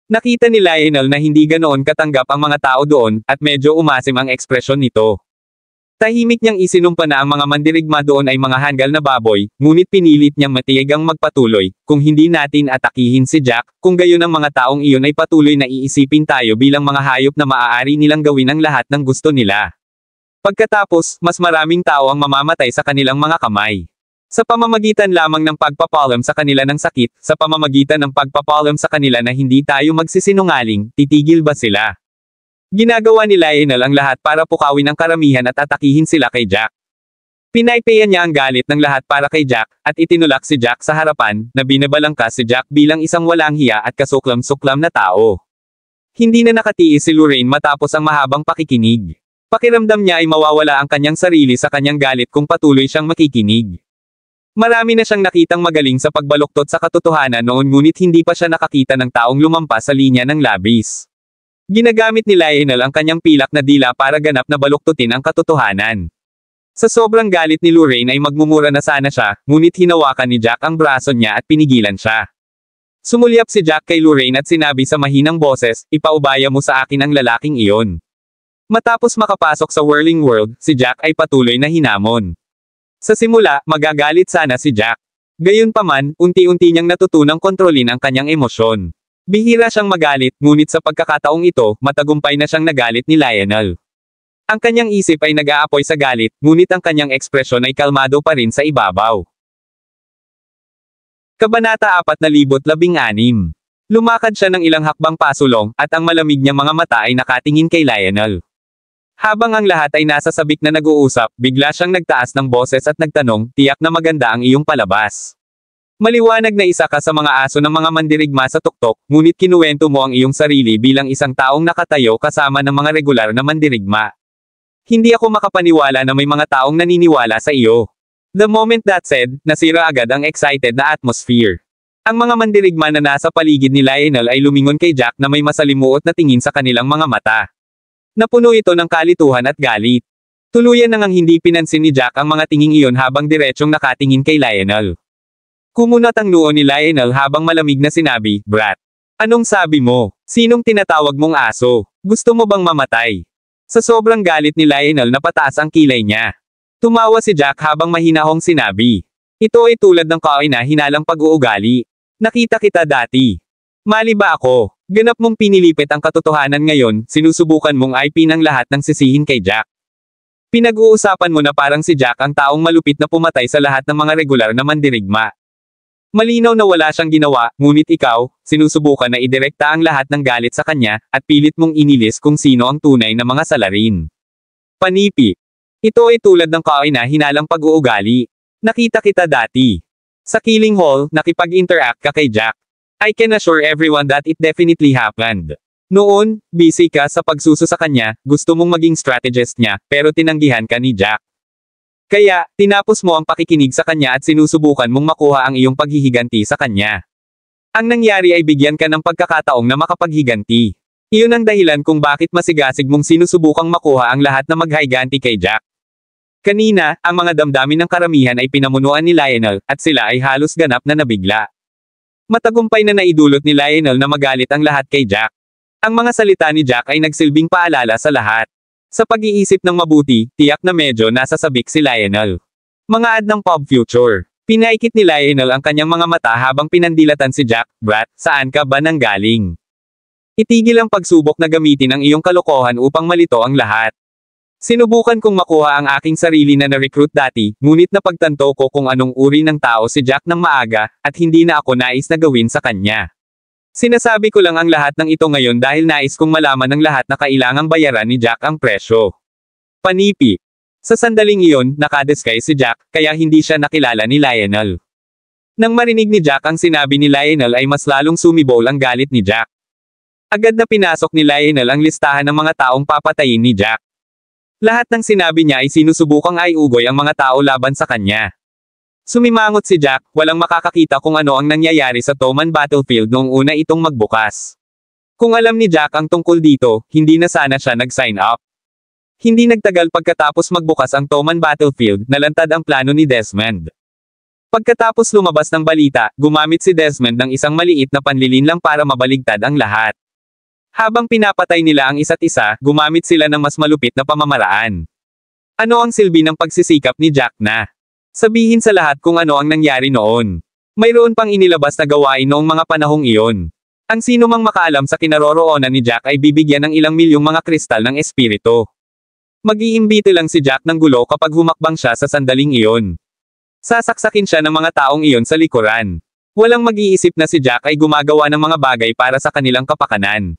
Nakita ni Lionel na hindi ganoon katanggap ang mga tao doon, at medyo umasim ang ekspresyon nito. Tahimik niyang isinumpa na ang mga mandirigma doon ay mga hanggal na baboy, ngunit pinilit niyang matiyagang magpatuloy, kung hindi natin atakihin si Jack, kung gayon ang mga taong iyon ay patuloy na iisipin tayo bilang mga hayop na maaari nilang gawin ang lahat ng gusto nila. Pagkatapos, mas maraming tao ang mamamatay sa kanilang mga kamay. Sa pamamagitan lamang ng pagpapalam sa kanila ng sakit, sa pamamagitan ng pagpapalam sa kanila na hindi tayo magsisinungaling, titigil ba sila? Ginagawa ni Lionel ang lahat para pukawin ang karamihan at atakihin sila kay Jack. Pinaypayan niya ang galit ng lahat para kay Jack, at itinulak si Jack sa harapan, na binabalangkas si Jack bilang isang walang hiya at kasuklam-suklam na tao. Hindi na nakatiis si Lorraine matapos ang mahabang pakikinig. Pakiramdam niya ay mawawala ang kanyang sarili sa kanyang galit kung patuloy siyang makikinig. Marami na siyang nakitang magaling sa pagbaluktot sa katotohanan noon ngunit hindi pa siya nakakita ng taong lumampas sa linya ng labis. Ginagamit ni Lionel ang kanyang pilak na dila para ganap na baluktutin ang katotohanan. Sa sobrang galit ni Lorraine ay magmumura na sana siya, ngunit hinawakan ni Jack ang braso niya at pinigilan siya. Sumulyap si Jack kay Lorraine at sinabi sa mahinang boses, ipaubaya mo sa akin ang lalaking iyon. Matapos makapasok sa Whirling World, si Jack ay patuloy na hinamon. Sa simula, magagalit sana si Jack. Gayunpaman, unti-unti niyang natutunang kontrolin ang kanyang emosyon. Bihira siyang magalit, ngunit sa pagkakataong ito, matagumpay na siyang nagalit ni Lionel. Ang kanyang isip ay nag-aapoy sa galit, ngunit ang kanyang ekspresyon ay kalmado pa rin sa ibabaw. Kabanata 4,016. Lumakad siya ng ilang hakbang pasulong, at ang malamig niyang mga mata ay nakatingin kay Lionel. Habang ang lahat ay nasa sabik na nag-uusap, bigla siyang nagtaas ng boses at nagtanong, tiyak na maganda ang iyong palabas. Maliwanag na isa ka sa mga aso ng mga mandirigma sa tuktok, ngunit kinuwento mo ang iyong sarili bilang isang taong nakatayo kasama ng mga regular na mandirigma. Hindi ako makapaniwala na may mga taong naniniwala sa iyo. The moment that said, nasira agad ang excited na atmosphere. Ang mga mandirigma na nasa paligid ni Lionel ay lumingon kay Jack na may masalimuot na tingin sa kanilang mga mata. Napuno ito ng kalituhan at galit. Tuluyan nang hindi pinansin ni Jack ang mga tinging iyon habang diretsyong nakatingin kay Lionel. Kumunat ang noo ni Lionel habang malamig na sinabi, "Brat. Anong sabi mo? Sinong tinatawag mong aso? Gusto mo bang mamatay?" Sa sobrang galit ni Lionel napataas ang kilay niya. Tumawa si Jack habang mahinahong sinabi, "Ito ay tulad ng kaina-hinalang pag-uugali. Nakita kita dati. Mali ba ako? Ganap mong pinilipit ang katotohanan ngayon, sinusubukan mong aipin ang lahat ng sisihin kay Jack. Pinag-uusapan mo na parang si Jack ang taong malupit na pumatay sa lahat ng mga regular na mandirigma. Malinaw na wala siyang ginawa, ngunit ikaw, sinusubukan na idirekta ang lahat ng galit sa kanya, at pilit mong inilis kung sino ang tunay na mga salarin. Panipi. Ito ay tulad ng kaina-hinalang pag-uugali. Nakita kita dati. Sa Killing Hall, nakipag-interact ka kay Jack. I can assure everyone that it definitely happened. Noon, busy ka sa pagsuso sa kanya, gusto mong maging strategist niya, pero tinanggihan ka ni Jack. Kaya, tinapos mo ang pakikinig sa kanya at sinusubukan mong makuha ang iyong paghihiganti sa kanya. Ang nangyari ay bigyan ka ng pagkakataong na makapaghiganti. Iyon ang dahilan kung bakit masigasig mong sinusubukang makuha ang lahat na maghiganti kay Jack. Kanina, ang mga damdamin ng karamihan ay pinamunuan ni Lionel, at sila ay halos ganap na nabigla. Matagumpay na naidulot ni Lionel na magalit ang lahat kay Jack. Ang mga salita ni Jack ay nagsilbing paalala sa lahat. Sa pag-iisip ng mabuti, tiyak na medyo nasa sabik si Lionel. Mga ad ng pop future. Pinaikit ni Lionel ang kanyang mga mata habang pinandilatan si Jack, "Brat, saan ka ba nanggaling? Itigil ang pagsubok na gamitin ang iyong kalokohan upang malito ang lahat. Sinubukan kong makuha ang aking sarili na na-recruit dati, ngunit napagtanto ko kung anong uri ng tao si Jack ng maaga, at hindi na ako nais na gawin sa kanya. Sinasabi ko lang ang lahat ng ito ngayon dahil nais kong malaman ng lahat na kailangang bayaran ni Jack ang presyo." Panipi. Sa sandaling iyon, nakadisguise si Jack, kaya hindi siya nakilala ni Lionel. Nang marinig ni Jack ang sinabi ni Lionel ay mas lalong sumibol ang galit ni Jack. Agad na pinasok ni Lionel ang listahan ng mga taong papatayin ni Jack. Lahat ng sinabi niya ay sinusubukang aiugoy ang mga tao laban sa kanya. Sumimangot si Jack, walang makakakita kung ano ang nangyayari sa Toman Battlefield noong una itong magbukas. Kung alam ni Jack ang tungkol dito, hindi na sana siya nag-sign up. Hindi nagtagal pagkatapos magbukas ang Toman Battlefield, nalantad ang plano ni Desmond. Pagkatapos lumabas ng balita, gumamit si Desmond ng isang maliit na panlilinlang para mabaligtad ang lahat. Habang pinapatay nila ang isa't isa, gumamit sila ng mas malupit na pamamaraan. Ano ang silbi ng pagsisikap ni Jack na sabihin sa lahat kung ano ang nangyari noon? Mayroon pang inilabas na gawain noong mga panahong iyon. Ang sino mang makaalam sa kinaroroonan ni Jack ay bibigyan ng ilang milyong mga kristal ng espiritu. Mag-iimbite lang si Jack ng gulo kapag humakbang siya sa sandaling iyon. Sasaksakin siya ng mga taong iyon sa likuran. Walang mag-iisip na si Jack ay gumagawa ng mga bagay para sa kanilang kapakanan.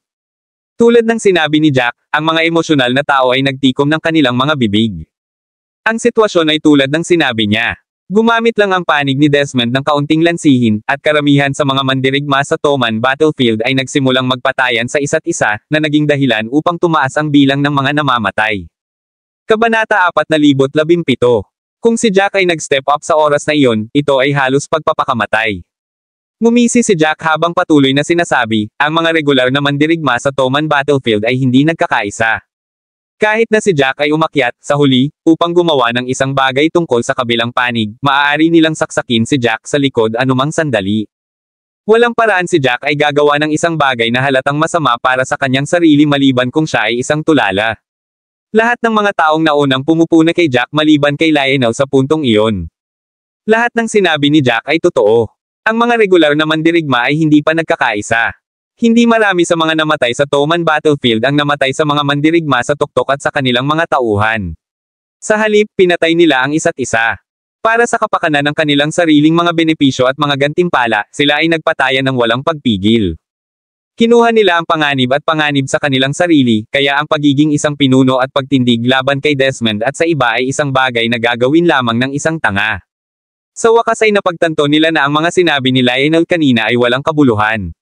Tulad ng sinabi ni Jack, ang mga emosyonal na tao ay nagtikom ng kanilang mga bibig. Ang sitwasyon ay tulad ng sinabi niya. Gumamit lang ang panig ni Desmond ng kaunting lansihin, at karamihan sa mga mandirigma sa Toman Battlefield ay nagsimulang magpatayan sa isa't isa, na naging dahilan upang tumaas ang bilang ng mga namamatay. Kabanata 417. Kung si Jack ay nag-step up sa oras na iyon, ito ay halos pagpapakamatay. Ngumisi si Jack habang patuloy na sinasabi, ang mga regular na mandirigma sa Toman Battlefield ay hindi nagkakaisa. Kahit na si Jack ay umakyat, sa huli, upang gumawa ng isang bagay tungkol sa kabilang panig, maaari nilang saksakin si Jack sa likod anumang sandali. Walang paraan si Jack ay gagawa ng isang bagay na halatang masama para sa kanyang sarili maliban kung siya ay isang tulala. Lahat ng mga taong naunang pumupuna kay Jack maliban kay Lionel sa puntong iyon. Lahat ng sinabi ni Jack ay totoo. Ang mga regular na mandirigma ay hindi pa nagkakaisa. Hindi marami sa mga namatay sa Toman Battlefield ang namatay sa mga mandirigma sa tuktok at sa kanilang mga tauhan. Sa halip, pinatay nila ang isa't isa. Para sa kapakanan ng kanilang sariling mga benepisyo at mga gantimpala, sila ay nagpatayan ng walang pagpigil. Kinuha nila ang panganib at panganib sa kanilang sarili, kaya ang pagiging isang pinuno at pagtindig laban kay Desmond at sa iba ay isang bagay na gagawin lamang ng isang tanga. Sa wakas ay napagtanto nila na ang mga sinabi ni Lionel kanina ay walang kabuluhan.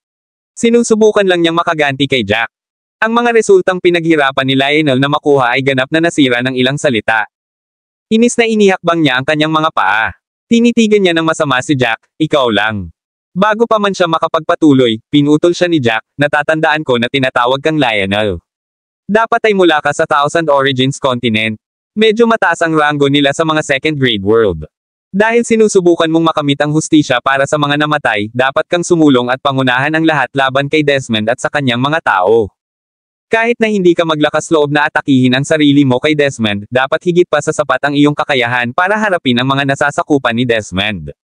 Sinusubukan lang niyang makaganti kay Jack. Ang mga resultang pinaghirapan ni Lionel na makuha ay ganap na nasira ng ilang salita. Inis na inihakbang niya ang kanyang mga paa. Tinitigan niya ng masama si Jack, ikaw lang. Bago pa man siya makapagpatuloy, pinutol siya ni Jack, natatandaan ko na tinatawag kang Lionel. Dapat ay mula ka sa Thousand Origins Continent. Medyo mataas ang rango nila sa mga second grade world. Dahil sinusubukan mong makamit ang hustisya para sa mga namatay, dapat kang sumulong at pangunahan ang lahat laban kay Desmond at sa kanyang mga tao. Kahit na hindi ka maglakas loob na atakihin ang sarili mo kay Desmond, dapat higit pa sa sapat ang iyong kakayahan para harapin ang mga nasasakupan ni Desmond.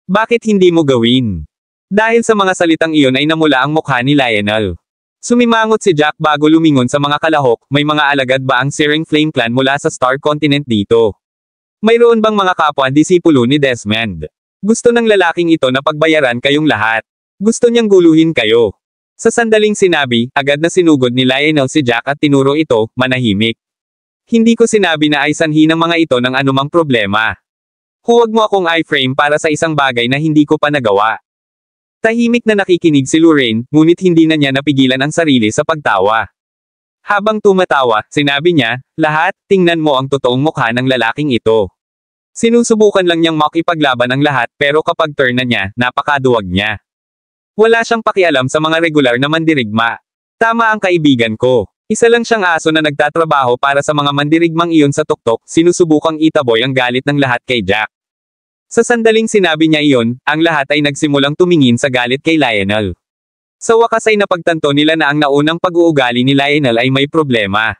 Bakit hindi mo gawin? Dahil sa mga salitang iyon ay namula ang mukha ni Lionel. Sumimangot si Jack bago lumingon sa mga kalahok, may mga alagad ba ang Searing Flame Clan mula sa Star Continent dito? Mayroon bang mga kapwa-disipulo ni Desmond? Gusto ng lalaking ito na pagbayaran kayong lahat. Gusto niyang guluhin kayo. Sa sandaling sinabi, agad na sinugod ni Lionel si Jack at tinuro ito, manahimik. Hindi ko sinabi na ay sanhi ng mga ito ng anumang problema. Huwag mo akong iframe para sa isang bagay na hindi ko pa nagawa. Tahimik na nakikinig si Lorraine, ngunit hindi na niya napigilan ang sarili sa pagtawa. Habang tumatawa, sinabi niya, lahat, tingnan mo ang totoong mukha ng lalaking ito. Sinusubukan lang niyang makipaglaban ang lahat pero kapag turn na niya, napakaduwag niya. Wala siyang pakialam sa mga regular na mandirigma. Tama ang kaibigan ko. Isa lang siyang aso na nagtatrabaho para sa mga mandirigmang iyon sa tuktok, sinusubukang itaboy ang galit ng lahat kay Jack. Sa sandaling sinabi niya iyon, ang lahat ay nagsimulang tumingin sa galit kay Lionel. Sa wakas ay napagtanto nila na ang naunang pag-uugali ni Lionel ay may problema.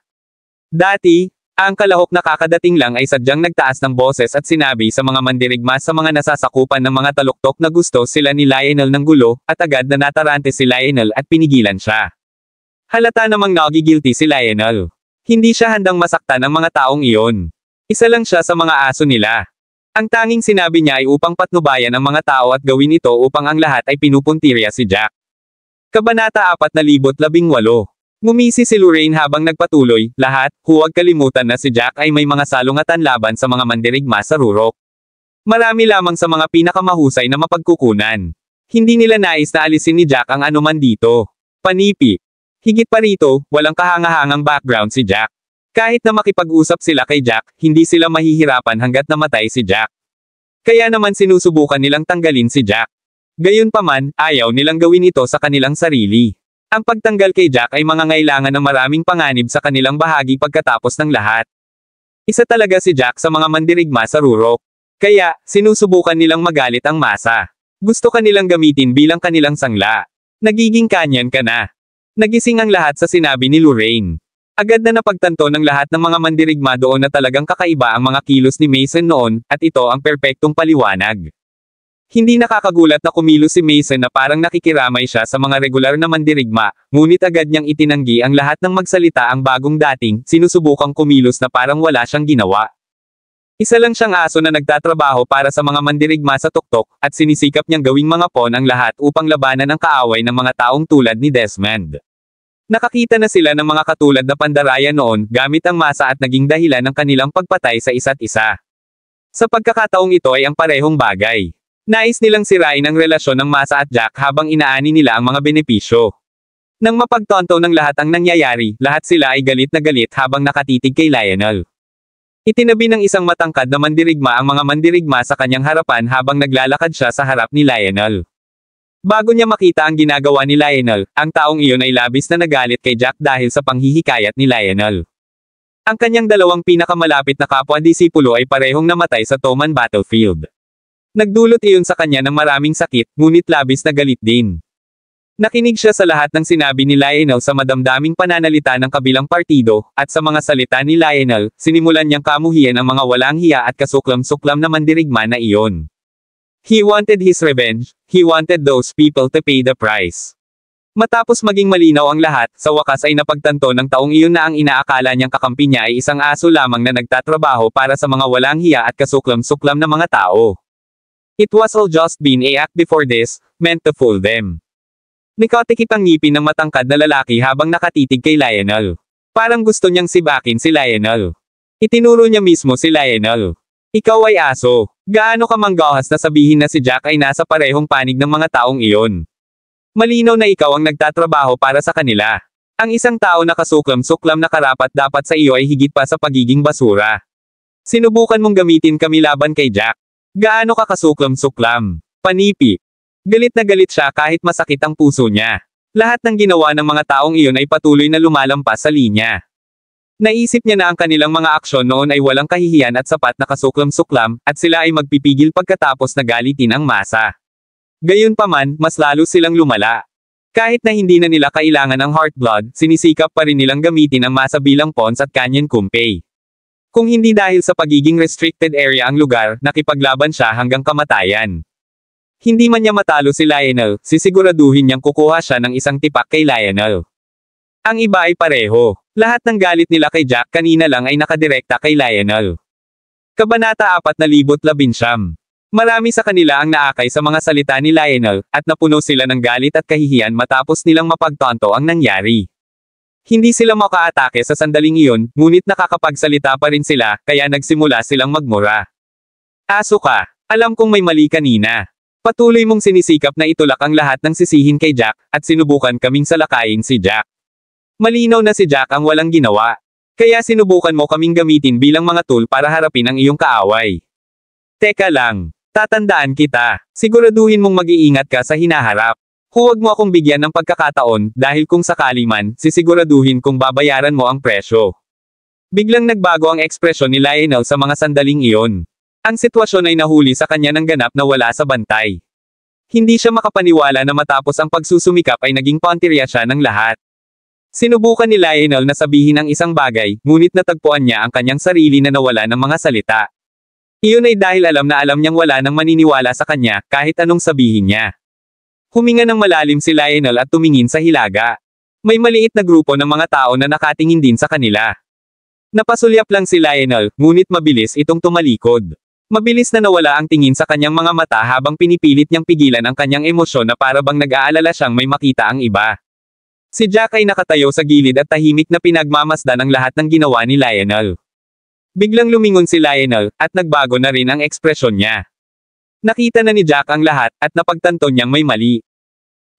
Dati, ang kalahok na kakadating lang ay sadyang nagtaas ng boses at sinabi sa mga mandirigma sa mga nasasakupan ng mga taluktok na gusto sila ni Lionel ng gulo, at agad na natarante si Lionel at pinigilan siya. Halata namang nagigilty si Lionel. Hindi siya handang masaktan ang mga taong iyon. Isa lang siya sa mga aso nila. Ang tanging sinabi niya ay upang patnubayan ang mga tao at gawin ito upang ang lahat ay pinupuntirya si Jack. Kabanata 418. Ngumisi si Lorraine habang nagpatuloy, lahat, huwag kalimutan na si Jack ay may mga salungatan laban sa mga mandirigma sa Rurok. Marami lamang sa mga pinakamahusay na mapagkukunan. Hindi nila nais na alisin ni Jack ang anuman dito. Panipi. Higit pa rito, walang kahangahangang background si Jack. Kahit na makipag-usap sila kay Jack, hindi sila mahihirapan hanggat namatay si Jack. Kaya naman sinusubukan nilang tanggalin si Jack. Gayunpaman, ayaw nilang gawin ito sa kanilang sarili. Ang pagtanggal kay Jack ay mangangailangan ng maraming panganib sa kanilang bahagi pagkatapos ng lahat. Isa talaga si Jack sa mga mandirigma sa Rurok. Kaya, sinusubukan nilang magalit ang masa. Gusto kanilang gamitin bilang kanilang sangla. Nagiging kanyan ka na. Nagising ang lahat sa sinabi ni Lorraine. Agad na napagtanto ng lahat ng mga mandirigma doon na talagang kakaiba ang mga kilos ni Mason noon, at ito ang perpektong paliwanag. Hindi nakakagulat na kumilos si Mason na parang nakikiramay siya sa mga regular na mandirigma, ngunit agad niyang itinanggi ang lahat ng magsalita ang bagong dating, sinusubukang kumilos na parang wala siyang ginawa. Isa lang siyang aso na nagtatrabaho para sa mga mandirigma sa tuktok, at sinisikap niyang gawing mga pawn ang lahat upang labanan ang kaaway ng mga taong tulad ni Desmond. Nakakita na sila ng mga katulad na pandaraya noon, gamit ang masa at naging dahilan ng kanilang pagpatay sa isa't isa. Sa pagkakataong ito ay ang parehong bagay. Nais nilang sirain ang relasyon ng masa at Jack habang inaani nila ang mga benepisyo. Nang mapagtonto ng lahat ang nangyayari, lahat sila ay galit na galit habang nakatitig kay Lionel. Itinabi ng isang matangkad na mandirigma ang mga mandirigma sa kanyang harapan habang naglalakad siya sa harap ni Lionel. Bago niya makita ang ginagawa ni Lionel, ang taong iyon ay labis na nagalit kay Jack dahil sa panghihikayat ni Lionel. Ang kanyang dalawang pinakamalapit na kapwa-disipulo ay parehong namatay sa Toman battlefield. Nagdulot iyon sa kanya ng maraming sakit, ngunit labis na galit din. Nakinig siya sa lahat ng sinabi ni Lionel sa madamdaming pananalita ng kabilang partido, at sa mga salita ni Lionel, sinimulan niyang kamuhian ang mga walang hiya at kasuklam-suklam na mandirigma na iyon. He wanted his revenge, he wanted those people to pay the price. Matapos maging malinaw ang lahat, sa wakas ay napagtanto ng taong iyon na ang inaakala niyang kakampi niya ay isang aso lamang na nagtatrabaho para sa mga walang hiya at kasuklam-suklam na mga tao. It was all just been a act before this, meant to fool them. Nikatikip ang ngipin ng matangkad na lalaki habang nakatitig kay Lionel. Parang gusto niyang sibakin si Lionel. Itinuro niya mismo si Lionel. Ikaw ay aso. Gaano ka manggahas na sabihin na si Jack ay nasa parehong panig ng mga taong iyon? Malinaw na ikaw ang nagtatrabaho para sa kanila. Ang isang tao na kasuklam-suklam na karapat dapat sa iyo ay higit pa sa pagiging basura. Sinubukan mong gamitin kami laban kay Jack. Gaano ka kasuklam-suklam? Panipi. Galit na galit siya kahit masakit ang puso niya. Lahat ng ginawa ng mga taong iyon ay patuloy na lumalampas sa linya. Naisip niya na ang kanilang mga aksyon noon ay walang kahihiyan at sapat na kasuklam-suklam, at sila ay magpipigil pagkatapos na galitin ang masa. Gayunpaman, mas lalo silang lumala. Kahit na hindi na nila kailangan ang Heartblood, sinisikap pa rin nilang gamitin ang masa bilang pawns at Canyon Kumpay. Kung hindi dahil sa pagiging restricted area ang lugar, nakipaglaban siya hanggang kamatayan. Hindi man niya matalo si Lionel, sisiguraduhin niyang kukuha siya ng isang tipak kay Lionel. Ang iba ay pareho. Lahat ng galit nila kay Jack kanina lang ay nakadirekta kay Lionel. Kabanata 4019. Marami sa kanila ang naakay sa mga salita ni Lionel, at napuno sila ng galit at kahihiyan matapos nilang mapagtanto ang nangyari. Hindi sila makaatake sa sandaling iyon, ngunit nakakapagsalita pa rin sila, kaya nagsimula silang magmura. Aso ka, alam kong may mali kanina. Patuloy mong sinisikap na itulak ang lahat ng sisihin kay Jack, at sinubukan kaming salakayin si Jack. Malinaw na si Jack ang walang ginawa. Kaya sinubukan mo kaming gamitin bilang mga tool para harapin ang iyong kaaway. Teka lang, tatandaan kita. Siguraduhin mong mag-iingat ka sa hinaharap. Huwag mo akong bigyan ng pagkakataon, dahil kung sakali man, sisiguraduhin kong babayaran mo ang presyo. Biglang nagbago ang ekspresyon ni Lionel sa mga sandaling iyon. Ang sitwasyon ay nahuli sa kanya ng ganap na wala sa bantay. Hindi siya makapaniwala na matapos ang pagsusumikap ay naging pantirya siya ng lahat. Sinubukan ni Lionel na sabihin ang isang bagay, ngunit natagpuan niya ang kanyang sarili na nawala ng mga salita. Iyon ay dahil alam na alam niyang wala nang maniniwala sa kanya, kahit anong sabihin niya. Huminga ng malalim si Lionel at tumingin sa hilaga. May maliit na grupo ng mga tao na nakatingin din sa kanila. Napasulyap lang si Lionel, ngunit mabilis itong tumalikod. Mabilis na nawala ang tingin sa kanyang mga mata habang pinipilit niyang pigilan ang kanyang emosyon na para bang nag-aalala siyang may makita ang iba. Si Jack ay nakatayo sa gilid at tahimik na pinagmamasdan ang lahat ng ginawa ni Lionel. Biglang lumingon si Lionel, at nagbago na rin ang ekspresyon niya. Nakita na ni Jack ang lahat, at napagtanto niyang may mali.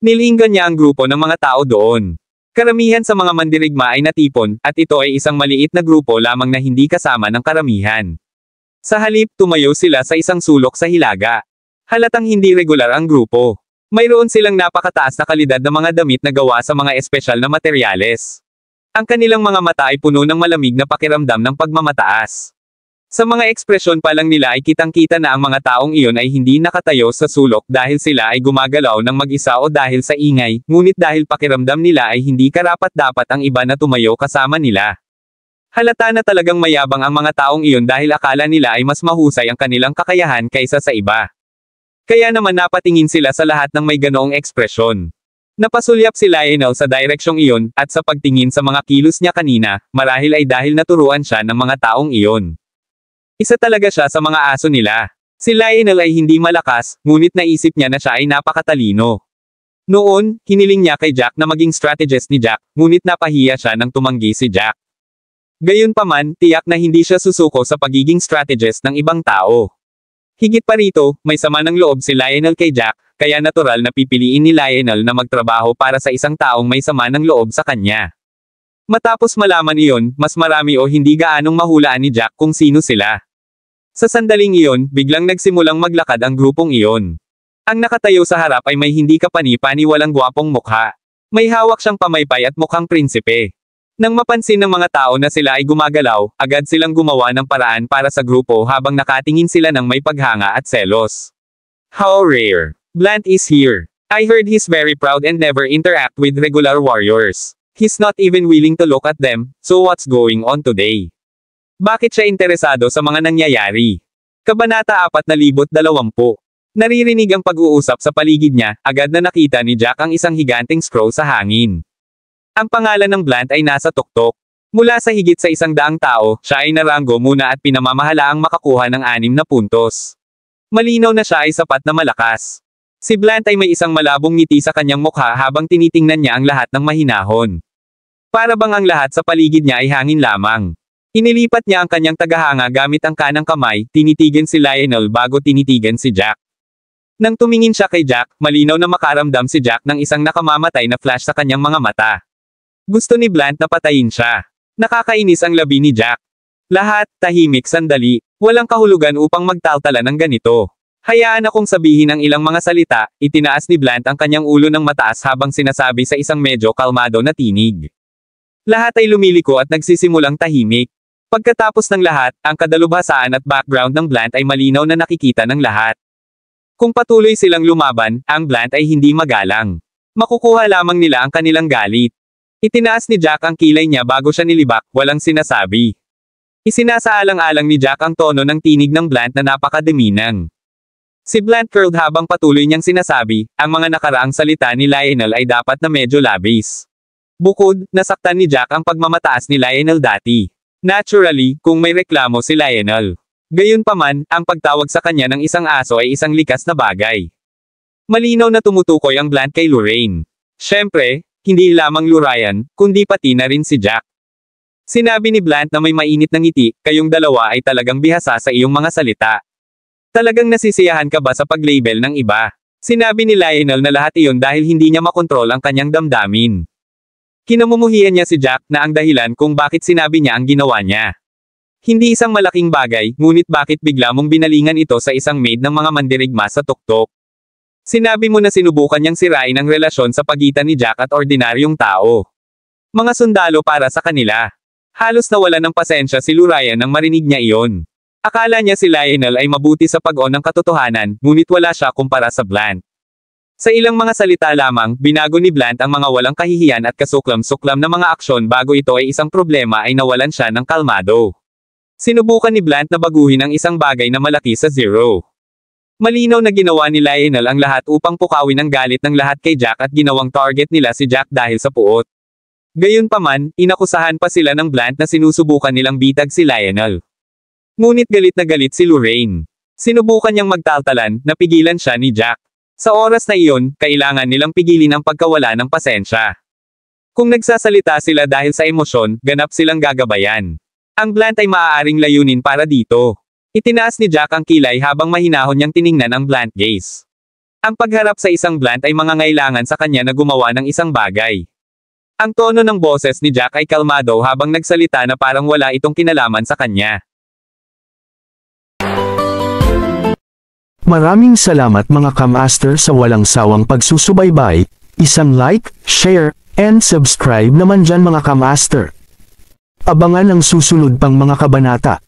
Nilinggan niya ang grupo ng mga tao doon. Karamihan sa mga mandirigma ay natipon, at ito ay isang maliit na grupo lamang na hindi kasama ng karamihan. Sa halip, tumayo sila sa isang sulok sa hilaga. Halatang hindi regular ang grupo. Mayroon silang napakataas na kalidad na mga damit na gawa sa mga espesyal na materyales. Ang kanilang mga mata ay puno ng malamig na pakiramdam ng pagmamataas. Sa mga ekspresyon pa lang nila ay kitang-kita na ang mga taong iyon ay hindi nakatayo sa sulok dahil sila ay gumagalaw ng mag-isa o dahil sa ingay, ngunit dahil pakiramdam nila ay hindi karapat-dapat ang iba na tumayo kasama nila. Halata na talagang mayabang ang mga taong iyon dahil akala nila ay mas mahusay ang kanilang kakayahan kaysa sa iba. Kaya naman napatingin sila sa lahat ng may ganoong ekspresyon. Napasulyap si Lionel sa direksyong iyon, at sa pagtingin sa mga kilos niya kanina, marahil ay dahil naturuan siya ng mga taong iyon. Isa talaga siya sa mga aso nila. Si Lionel ay hindi malakas, ngunit naisip niya na siya ay napakatalino. Noon, hiniling niya kay Jack na maging strategist ni Jack, ngunit napahiya siya nang tumanggi si Jack. Gayunpaman, tiyak na hindi siya susuko sa pagiging strategist ng ibang tao. Higit pa rito, may sama ng loob si Lionel kay Jack, kaya natural na pipiliin ni Lionel na magtrabaho para sa isang taong may sama ng loob sa kanya. Matapos malaman iyon, mas marami o hindi gaanong mahulaan ni Jack kung sino sila. Sa sandaling iyon, biglang nagsimulang maglakad ang grupong iyon. Ang nakatayo sa harap ay may hindi kapani-paniwalang gwapong mukha. May hawak siyang pamaypay at mukhang prinsipe. Nang mapansin ng mga tao na sila ay gumagalaw, agad silang gumawa ng paraan para sa grupo habang nakatingin sila ng may paghanga at selos. How rare. Blant is here. I heard he's very proud and never interact with regular warriors. He's not even willing to look at them, so what's going on today? Bakit siya interesado sa mga nangyayari? Kabanata 4020. Naririnig ang pag-uusap sa paligid niya, agad na nakita ni Jack ang isang higanteng scroll sa hangin. Ang pangalan ng Blant ay nasa tuktok. Mula sa higit sa 100 tao, siya ay naranggo muna at pinamamahalaang makakuha ng 6 na puntos. Malinaw na siya ay sapat na malakas. Si Blant ay may isang malabong ngiti sa kanyang mukha habang tinitingnan niya ang lahat ng mahinahon. Para bang ang lahat sa paligid niya ay hangin lamang. Inilipat niya ang kanyang tagahanga gamit ang kanang kamay, tinitigan si Lionel bago tinitigan si Jack. Nang tumingin siya kay Jack, malinaw na makaramdam si Jack ng isang nakamamatay na flash sa kanyang mga mata. Gusto ni Blant na patayin siya. Nakakainis ang labi ni Jack. Lahat, tahimik sandali, walang kahulugan upang magtaltala ng ganito. Hayaan akong sabihin ang ilang mga salita, itinaas ni Blunt ang kanyang ulo ng mataas habang sinasabi sa isang medyo kalmado na tinig. Lahat ay lumiliko at nagsisimulang tahimik. Pagkatapos ng lahat, ang kadalubhasaan at background ng Blunt ay malinaw na nakikita ng lahat. Kung patuloy silang lumaban, ang Blunt ay hindi magalang. Makukuha lamang nila ang kanilang galit. Itinaas ni Jack ang kilay niya bago siya nilibak, walang sinasabi. Isinasaalang-alang ni Jack ang tono ng tinig ng Blunt na napakademinang. Si Blunt curled habang patuloy niyang sinasabi, ang mga nakaraang salita ni Lionel ay dapat na medyo labis. Bukod, nasaktan ni Jack ang pagmamataas ni Lionel dati. Naturally, kung may reklamo si Lionel. Gayunpaman, ang pagtawag sa kanya ng isang aso ay isang likas na bagay. Malinaw na tumutukoy ang Blunt kay Lorraine. Siyempre, hindi lamang Lorraine, kundi pati na rin si Jack. Sinabi ni Blunt na may mainit na ngiti, kayong dalawa ay talagang bihasa sa iyong mga salita. Talagang nasisiyahan ka ba sa pag-label ng iba? Sinabi ni Lionel na lahat iyon dahil hindi niya makontrol ang kanyang damdamin. Kinamumuhian niya si Jack na ang dahilan kung bakit sinabi niya ang ginawa niya. Hindi isang malaking bagay, ngunit bakit bigla mong binalingan ito sa isang maid ng mga mandirigma sa tuktok? Sinabi mo na sinubukan niyang sirain ang relasyon sa pagitan ni Jack at ordinaryong tao. Mga sundalo para sa kanila. Halos nawala ng pasensya si Lorraine nang marinig niya iyon. Akala niya si Lionel ay mabuti sa pag-on ng katotohanan, ngunit wala siya kumpara sa Blunt. Sa ilang mga salita lamang, binago ni Blunt ang mga walang kahihiyan at kasuklam-suklam na mga aksyon bago ito ay isang problema ay nawalan siya ng kalmado. Sinubukan ni Blunt na baguhin ang isang bagay na malaki sa zero. Malinaw na ginawa ni Lionel ang lahat upang pukawin ang galit ng lahat kay Jack at ginawang target nila si Jack dahil sa puot. Gayunpaman, inakusahan pa sila ng Blunt na sinusubukan nilang bitag si Lionel. Ngunit galit na galit si Lorraine. Sinubukan niyang magtaltalan, napigilan siya ni Jack. Sa oras na iyon, kailangan nilang pigilin ang pagkawala ng pasensya. Kung nagsasalita sila dahil sa emosyon, ganap silang gagabayan. Ang Blunt ay maaaring layunin para dito. Itinaas ni Jack ang kilay habang mahinahon niyang tiningnan ang Blunt gaze. Ang pagharap sa isang Blunt ay mangangailangan sa kanya na gumawa ng isang bagay. Ang tono ng boses ni Jack ay kalmado habang nagsalita na parang wala itong kinalaman sa kanya. Maraming salamat mga ka-master sa walang sawang pagsusubaybay, isang like, share, and subscribe naman dyan mga ka-master. Abangan ang susunod pang mga kabanata.